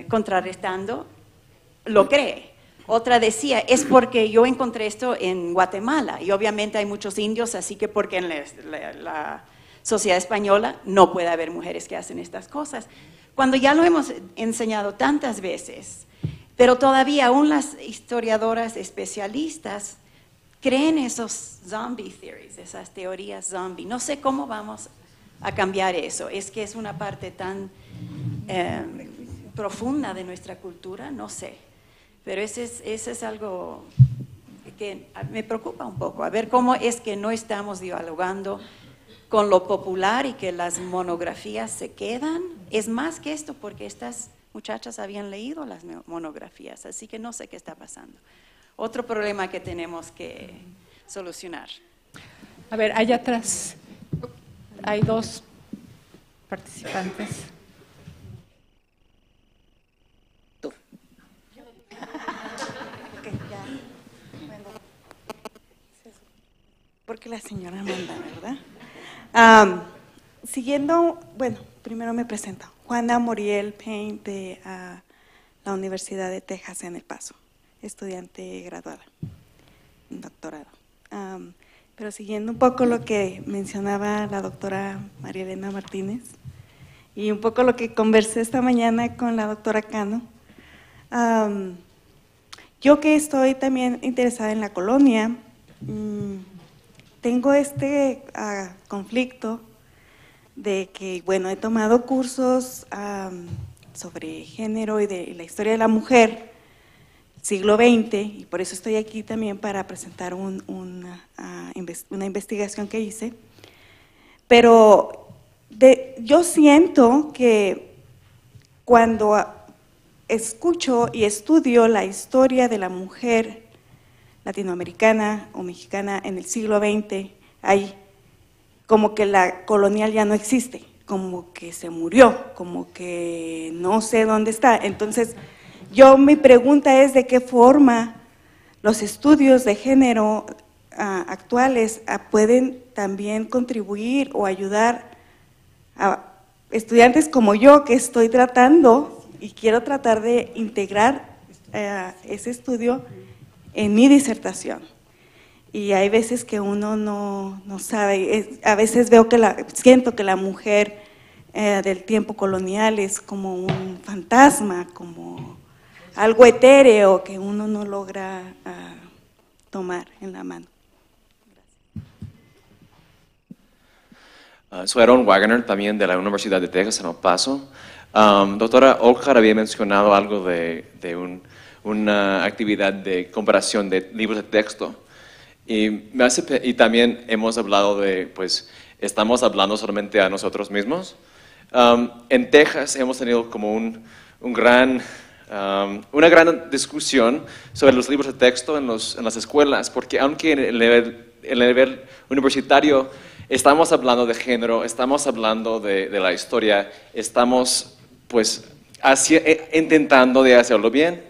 contrarrestando lo cree. Otra decía, es porque yo encontré esto en Guatemala y obviamente hay muchos indios, así que porque en la sociedad española no puede haber mujeres que hacen estas cosas. Cuando ya lo hemos enseñado tantas veces, pero todavía aún las historiadoras especialistas creen esos zombie theories, esas teorías zombie. No sé cómo vamos a cambiar eso. Es que es una parte tan profunda de nuestra cultura, no sé. Pero ese es algo que me preocupa un poco, a ver cómo es que no estamos dialogando con lo popular y que las monografías se quedan. Es más que esto, porque estas muchachas habían leído las monografías, así que no sé qué está pasando. Otro problema que tenemos que solucionar. A ver, allá atrás hay dos participantes. Tú. Porque la señora manda, ¿verdad? Siguiendo, bueno, primero me presento. Juana Moriel Payne de la Universidad de Texas en El Paso, estudiante graduada, doctorado. Pero siguiendo un poco lo que mencionaba la doctora María Elena Martínez y un poco lo que conversé esta mañana con la doctora Cano, yo que estoy también interesada en la colonia, tengo este conflicto de que, bueno, he tomado cursos sobre género y de la historia de la mujer, siglo XX, y por eso estoy aquí también para presentar una investigación que hice. Pero yo siento que cuando escucho y estudio la historia de la mujer latinoamericana o mexicana en el siglo XX, hay como que la colonial ya no existe, como que se murió, como que no sé dónde está. Entonces, mi pregunta es de qué forma los estudios de género actuales pueden también contribuir o ayudar a estudiantes como yo, que estoy tratando y quiero tratar de integrar ese estudio en mi disertación. Y hay veces que uno no sabe, a veces siento que la mujer del tiempo colonial es como un fantasma, como algo etéreo que uno no logra tomar en la mano. Soy Aaron Wagner, también de la Universidad de Texas en El Paso. Doctora Olkar había mencionado algo de una actividad de comparación de libros de texto. Y también hemos hablado de, pues, estamos hablando solamente a nosotros mismos. En Texas hemos tenido como una gran discusión sobre los libros de texto en las escuelas, porque aunque en el nivel universitario estamos hablando de género, estamos hablando de la historia, estamos pues intentando de hacerlo bien,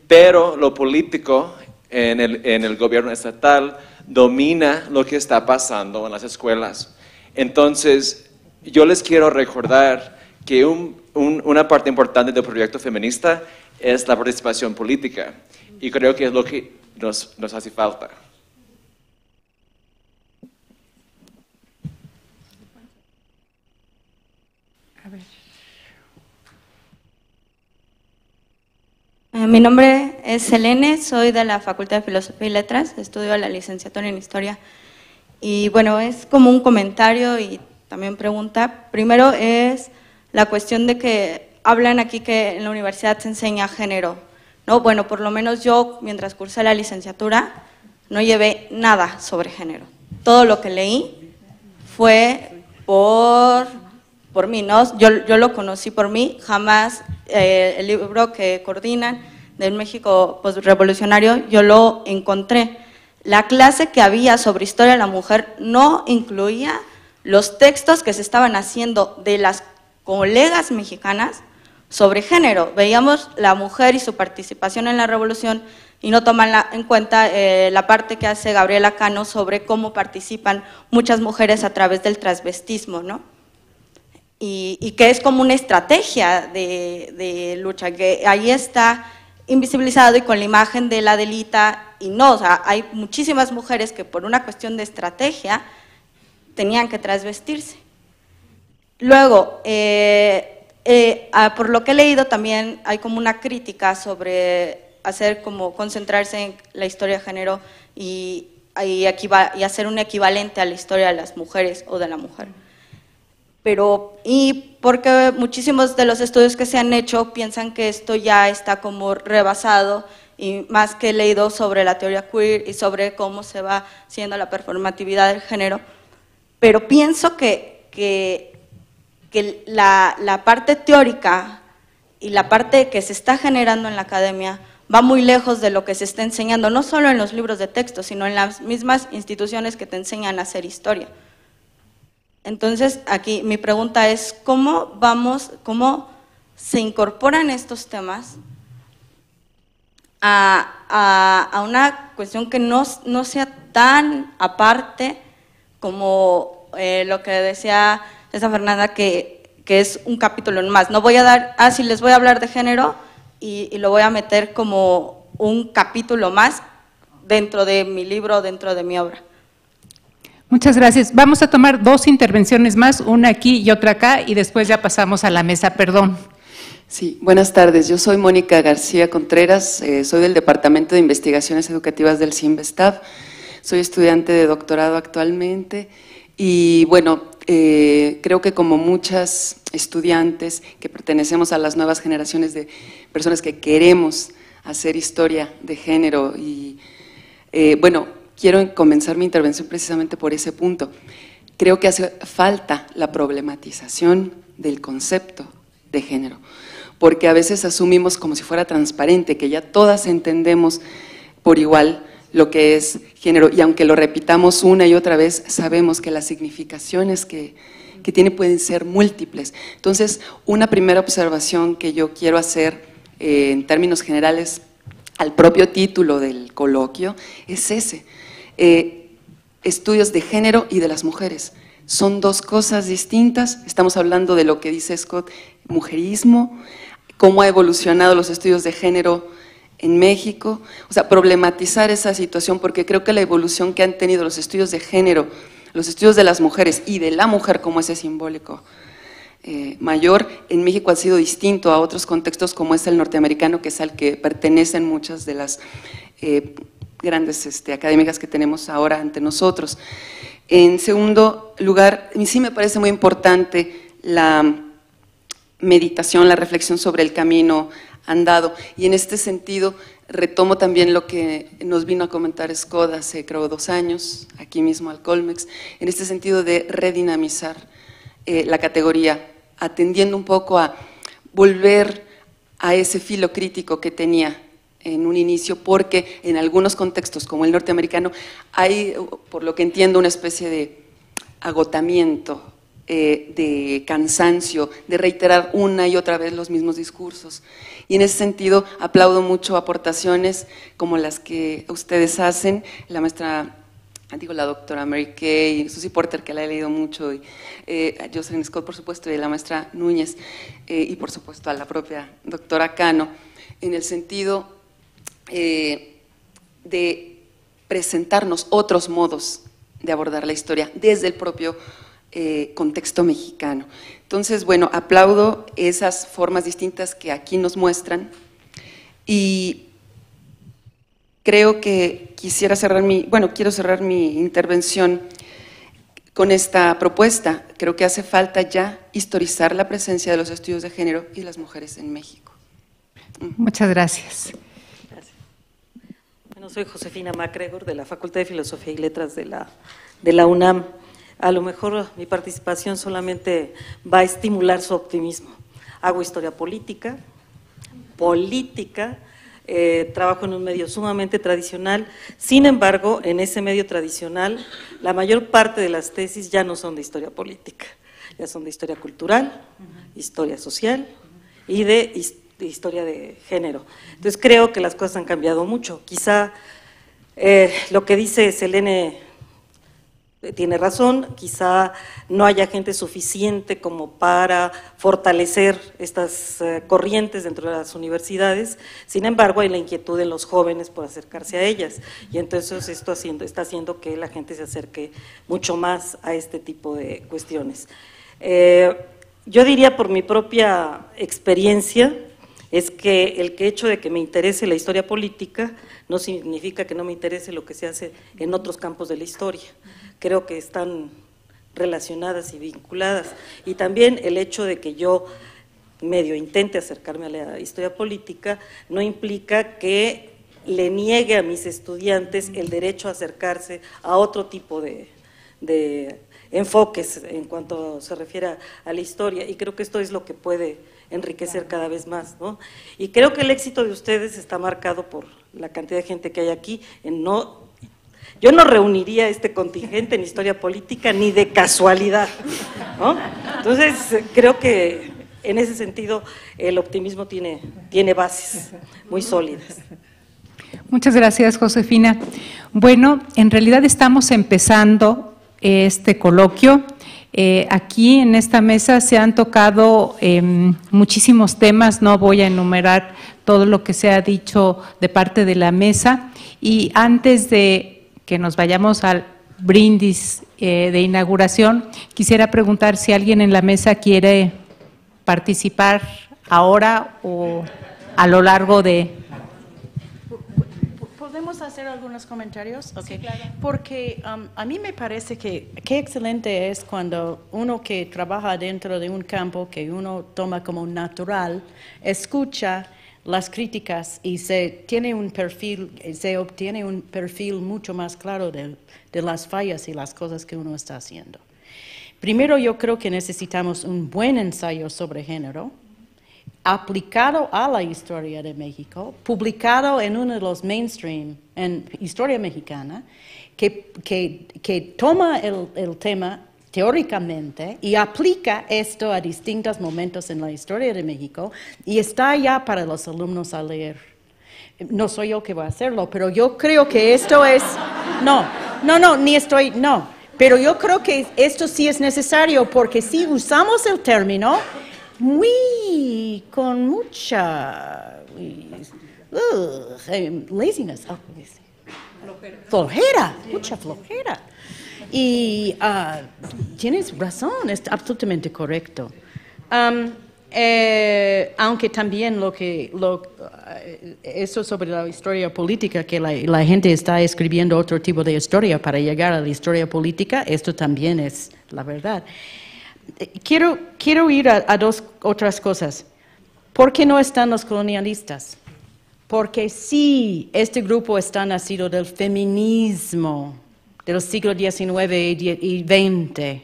pero lo político en el gobierno estatal domina lo que está pasando en las escuelas. Entonces, yo les quiero recordar que una parte importante del proyecto feminista es la participación política, y creo que es lo que nos hace falta. Mi nombre es Selene, soy de la Facultad de Filosofía y Letras, estudio la licenciatura en Historia. Y bueno, es como un comentario y también pregunta. Primero es la cuestión de que hablan aquí que en la universidad se enseña género, ¿no? Bueno, por lo menos yo, mientras cursé la licenciatura, no llevé nada sobre género. Todo lo que leí fue por mí, ¿no? Yo lo conocí por mí, jamás el libro que coordinan del México postrevolucionario yo lo encontré. La clase que había sobre historia de la mujer no incluía los textos que se estaban haciendo de las colegas mexicanas sobre género. Veíamos la mujer y su participación en la revolución y no toman en cuenta la parte que hace Gabriela Cano sobre cómo participan muchas mujeres a través del transvestismo, ¿no? Y que es como una estrategia de lucha, que ahí está invisibilizado y con la imagen de la Adelita, y no, o sea, hay muchísimas mujeres que por una cuestión de estrategia tenían que transvestirse. Luego, por lo que he leído también hay como una crítica sobre concentrarse en la historia de género y hacer un equivalente a la historia de las mujeres o de la mujer. Y porque muchísimos de los estudios que se han hecho piensan que esto ya está como rebasado, y más que he leído sobre la teoría queer y sobre cómo se va haciendo la performatividad del género, pero pienso que la parte teórica y la parte que se está generando en la academia va muy lejos de lo que se está enseñando, no solo en los libros de texto, sino en las mismas instituciones que te enseñan a hacer historia. Entonces, aquí mi pregunta es, ¿cómo se incorporan estos temas a una cuestión que no sea tan aparte como lo que decía esa Fernanda, que es un capítulo más? No voy a dar, sí, les voy a hablar de género y lo voy a meter como un capítulo más dentro de mi libro, dentro de mi obra. Muchas gracias. Vamos a tomar dos intervenciones más, una aquí y otra acá, y después ya pasamos a la mesa. Perdón. Sí, buenas tardes. Yo soy Mónica García Contreras, soy del Departamento de Investigaciones Educativas del CIMBESTAF, soy estudiante de doctorado actualmente y bueno, creo que como muchas estudiantes que pertenecemos a las nuevas generaciones de personas que queremos hacer historia de género y bueno, quiero comenzar mi intervención precisamente por ese punto. Creo que hace falta la problematización del concepto de género, porque a veces asumimos como si fuera transparente, que ya todas entendemos por igual lo que es género, y aunque lo repitamos una y otra vez, sabemos que las significaciones que tiene pueden ser múltiples. Entonces, una primera observación que yo quiero hacer en términos generales al propio título del coloquio es ese. Estudios de género y de las mujeres. Son dos cosas distintas. Estamos hablando de lo que dice Scott, mujerismo, cómo ha evolucionado los estudios de género en México. O sea, problematizar esa situación, porque creo que la evolución que han tenido los estudios de género, los estudios de las mujeres y de la mujer como ese simbólico mayor, en México ha sido distinto a otros contextos como es el norteamericano, que es al que pertenecen muchas de las grandes académicas que tenemos ahora ante nosotros. En segundo lugar, a mí sí me parece muy importante la meditación, la reflexión sobre el camino andado, y en este sentido retomo también lo que nos vino a comentar Scott hace creo 2 años, aquí mismo al Colmex, en este sentido de redinamizar la categoría atendiendo un poco a volver a ese filo crítico que tenía en un inicio, porque en algunos contextos, como el norteamericano, hay, por lo que entiendo, una especie de agotamiento, de cansancio, de reiterar una y otra vez los mismos discursos. Y en ese sentido aplaudo mucho aportaciones como las que ustedes hacen, la maestra, la doctora Mary Kay, Susie Porter, que la he leído mucho, y Jocelyn Scott, por supuesto, y la maestra Núñez, y por supuesto a la propia doctora Cano, en el sentido de presentarnos otros modos de abordar la historia desde el propio contexto mexicano. Entonces, bueno, aplaudo esas formas distintas que aquí nos muestran y creo que quiero cerrar mi intervención con esta propuesta. Creo que hace falta ya historizar la presencia de los estudios de género y las mujeres en México. Muchas gracias. Bueno, soy Josefina MacGregor de la Facultad de Filosofía y Letras de la UNAM. A lo mejor mi participación solamente va a estimular su optimismo. Hago historia política, trabajo en un medio sumamente tradicional, sin embargo, en ese medio tradicional, la mayor parte de las tesis ya no son de historia política, ya son de historia cultural, historia social y de historia de género. Entonces creo que las cosas han cambiado mucho. Quizá lo que dice Selene tiene razón, quizá no haya gente suficiente como para fortalecer estas corrientes dentro de las universidades, sin embargo hay la inquietud de los jóvenes por acercarse a ellas, y entonces esto está haciendo que la gente se acerque mucho más a este tipo de cuestiones. Yo diría por mi propia experiencia, es que el hecho de que me interese la historia política no significa que no me interese lo que se hace en otros campos de la historia. Creo que están relacionadas y vinculadas. Y también el hecho de que yo medio intente acercarme a la historia política no implica que le niegue a mis estudiantes el derecho a acercarse a otro tipo de enfoques en cuanto se refiere a la historia. Y creo que esto es lo que puede enriquecer cada vez más, ¿no? Y creo que el éxito de ustedes está marcado por la cantidad de gente que hay aquí. Yo no reuniría este contingente en historia política ni de casualidad, ¿no? Entonces, creo que en ese sentido el optimismo tiene bases muy sólidas. Muchas gracias, Josefina. Bueno, en realidad estamos empezando este coloquio. Aquí en esta mesa se han tocado muchísimos temas, no voy a enumerar todo lo que se ha dicho de parte de la mesa, y antes de que nos vayamos al brindis de inauguración, quisiera preguntar si alguien en la mesa quiere participar ahora o a lo largo de… ¿Podemos hacer algunos comentarios? Okay. Sí, claro. Porque a mí me parece que qué excelente es cuando uno que trabaja dentro de un campo que uno toma como natural, escucha las críticas y se obtiene un perfil mucho más claro de las fallas y las cosas que uno está haciendo. Primero, yo creo que necesitamos un buen ensayo sobre género, aplicado a la historia de México, publicado en uno de los mainstream en historia mexicana, que toma el tema teóricamente y aplica esto a distintos momentos en la historia de México y está ya para los alumnos a leer. No soy yo que voy a hacerlo, pero yo creo que esto es… Pero yo creo que esto sí es necesario porque si usamos el término con mucha laziness, mucha flojera. Y tienes razón, es absolutamente correcto. Aunque también eso sobre la historia política, que la gente está escribiendo otro tipo de historia para llegar a la historia política, esto también es la verdad. Quiero ir a dos otras cosas. ¿Por qué no están los colonialistas? Porque sí, este grupo está nacido del feminismo del siglo XIX y XX.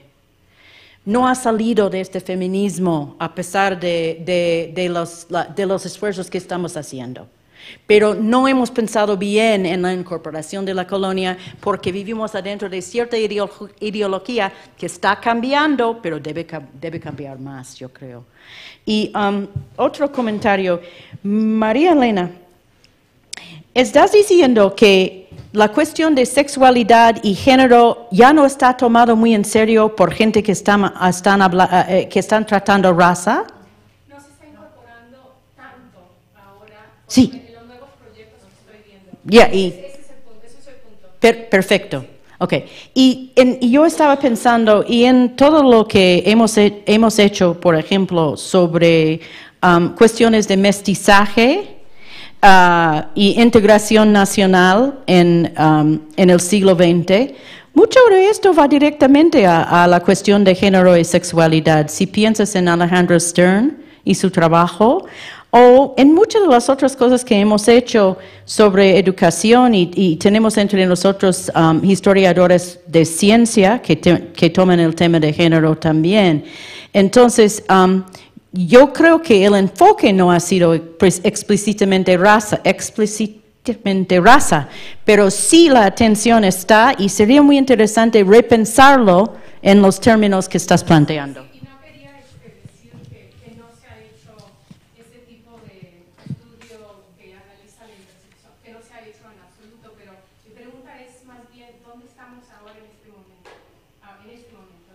no ha salido de este feminismo a pesar de los esfuerzos que estamos haciendo. Pero no hemos pensado bien en la incorporación de la colonia porque vivimos adentro de cierta ideología que está cambiando, pero debe cambiar más, yo creo. Y otro comentario, María Elena, ¿estás diciendo que la cuestión de sexualidad y género ya no está tomado muy en serio por gente que están tratando raza? No se está incorporando tanto ahora. Sí. En los nuevos proyectos que estoy viendo. Yeah, Ese es el punto, ese es el punto. Perfecto. Okay. Y yo estaba pensando, y en todo lo que hemos hecho, por ejemplo, sobre cuestiones de mestizaje, y integración nacional en el siglo XX, mucho de esto va directamente a la cuestión de género y sexualidad. Si piensas en Alejandra Stern y su trabajo, o en muchas de las otras cosas que hemos hecho sobre educación, y tenemos entre nosotros historiadores de ciencia que toman el tema de género también. Entonces, yo creo que el enfoque no ha sido explícitamente raza, pero sí la atención está y sería muy interesante repensarlo en los términos que estás planteando. Y no quería decir que no se ha hecho este tipo de estudio que analiza la intersección, que no se ha hecho en absoluto, pero mi pregunta es más bien, ¿dónde estamos ahora en este momento?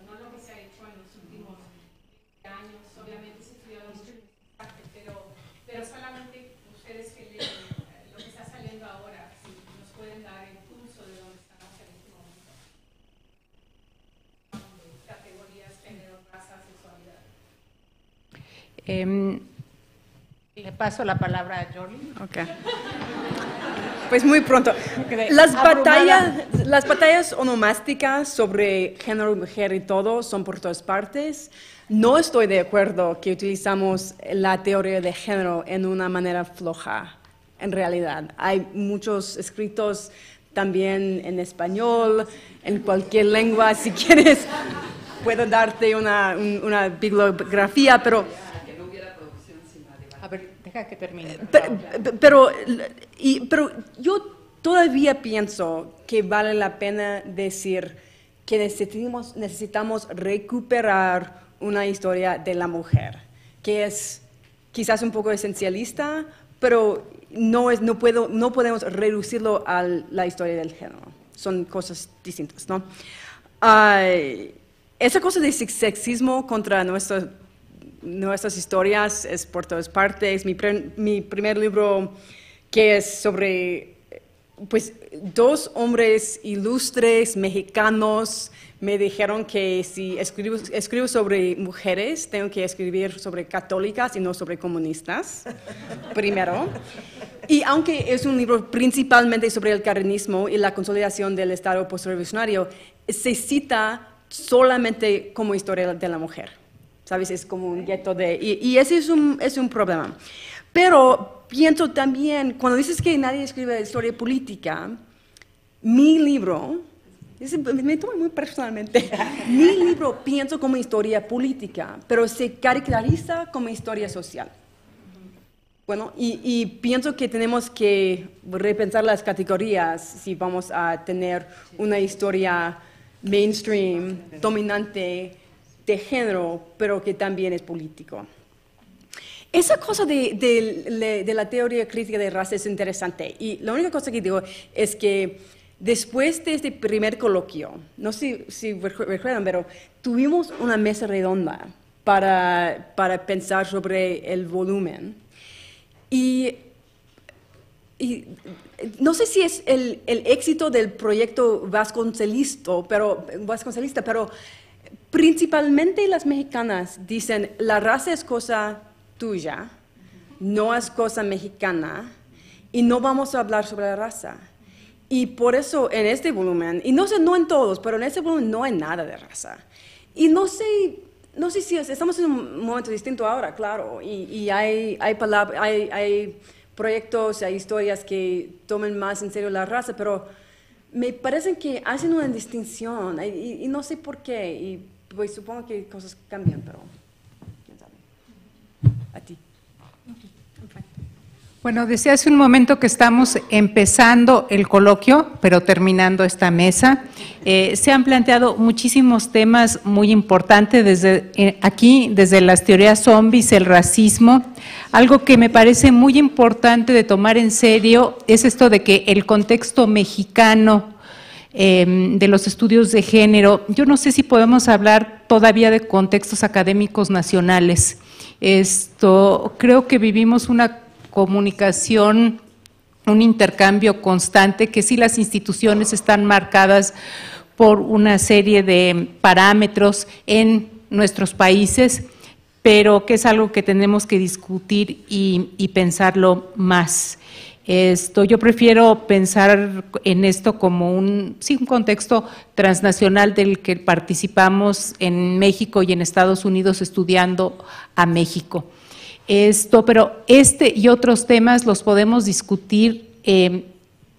No lo que se ha hecho en los últimos años, obviamente se ha estudiado mucho el mensaje, pero solamente ustedes que leen lo que está saliendo ahora, si nos pueden dar el pulso de dónde estamos en este momento. Categorías, género, raza, sexualidad. Le paso la palabra a Jordi. Okay. Pues muy pronto. Las batallas onomásticas sobre género, mujer y todo son por todas partes. No estoy de acuerdo que utilizamos la teoría de género en una manera floja, en realidad. Hay muchos escritos también en español, en cualquier lengua, si quieres, puedo darte una bibliografía, pero... A ver, deja que termine. Pero yo todavía pienso que vale la pena decir que necesitamos recuperar una historia de la mujer, que es quizás un poco esencialista, pero no podemos reducirlo a la historia del género. Son cosas distintas, ¿no? Esa cosa de sexismo contra nuestras historias es por todas partes. Mi primer libro, que es sobre pues, dos hombres ilustres mexicanos, me dijeron que si escribo sobre mujeres, tengo que escribir sobre católicas y no sobre comunistas, primero. Y aunque es un libro principalmente sobre el cardenismo y la consolidación del Estado postrevolucionario, se cita solamente como historia de la mujer. ¿Sabes? Es como un gueto de... Y ese es un problema. Pero pienso también, cuando dices que nadie escribe historia política, mi libro, me tomo muy personalmente, mi libro pienso como historia política, pero se caracteriza como historia social. Bueno, y pienso que tenemos que repensar las categorías si vamos a tener una historia mainstream, dominante, de género, pero que también es político. Esa cosa de la teoría crítica de raza es interesante. Y la única cosa que digo es que después de este primer coloquio, no sé si recuerdan, pero tuvimos una mesa redonda para pensar sobre el volumen. Y no sé si es el éxito del proyecto vasconcelista, pero principalmente las mexicanas dicen, la raza es cosa tuya, no es cosa mexicana, y no vamos a hablar sobre la raza. Y por eso en este volumen, y no sé, no en todos, pero en este volumen no hay nada de raza. Y no sé si estamos en un momento distinto ahora, claro, y hay proyectos, hay historias que toman más en serio la raza, pero me parece que hacen una distinción, y no sé por qué. Pues supongo que cosas cambian, pero quién sabe. A ti. Bueno, decía hace un momento que estamos empezando el coloquio, pero terminando esta mesa. Se han planteado muchísimos temas muy importantes desde las teorías zombies, el racismo. Algo que me parece muy importante de tomar en serio es esto de que el contexto mexicano de los estudios de género, yo no sé si podemos hablar todavía de contextos académicos nacionales. Creo que vivimos una comunicación, un intercambio constante, que sí las instituciones están marcadas por una serie de parámetros en nuestros países, pero que es algo que tenemos que discutir y pensarlo más. Yo prefiero pensar en esto como un contexto transnacional del que participamos en México y en Estados Unidos estudiando a México. Pero y otros temas los podemos discutir,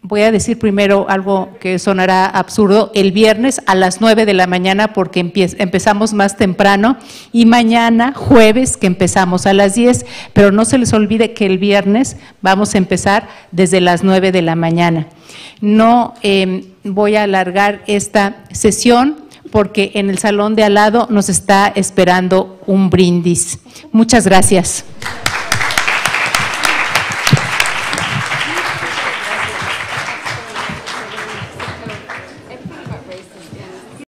voy a decir primero algo que sonará absurdo, el viernes a las 9 de la mañana porque empezamos más temprano, y mañana jueves que empezamos a las 10, pero no se les olvide que el viernes vamos a empezar desde las 9 de la mañana. No voy a alargar esta sesión porque en el salón de al lado nos está esperando un brindis. Muchas gracias.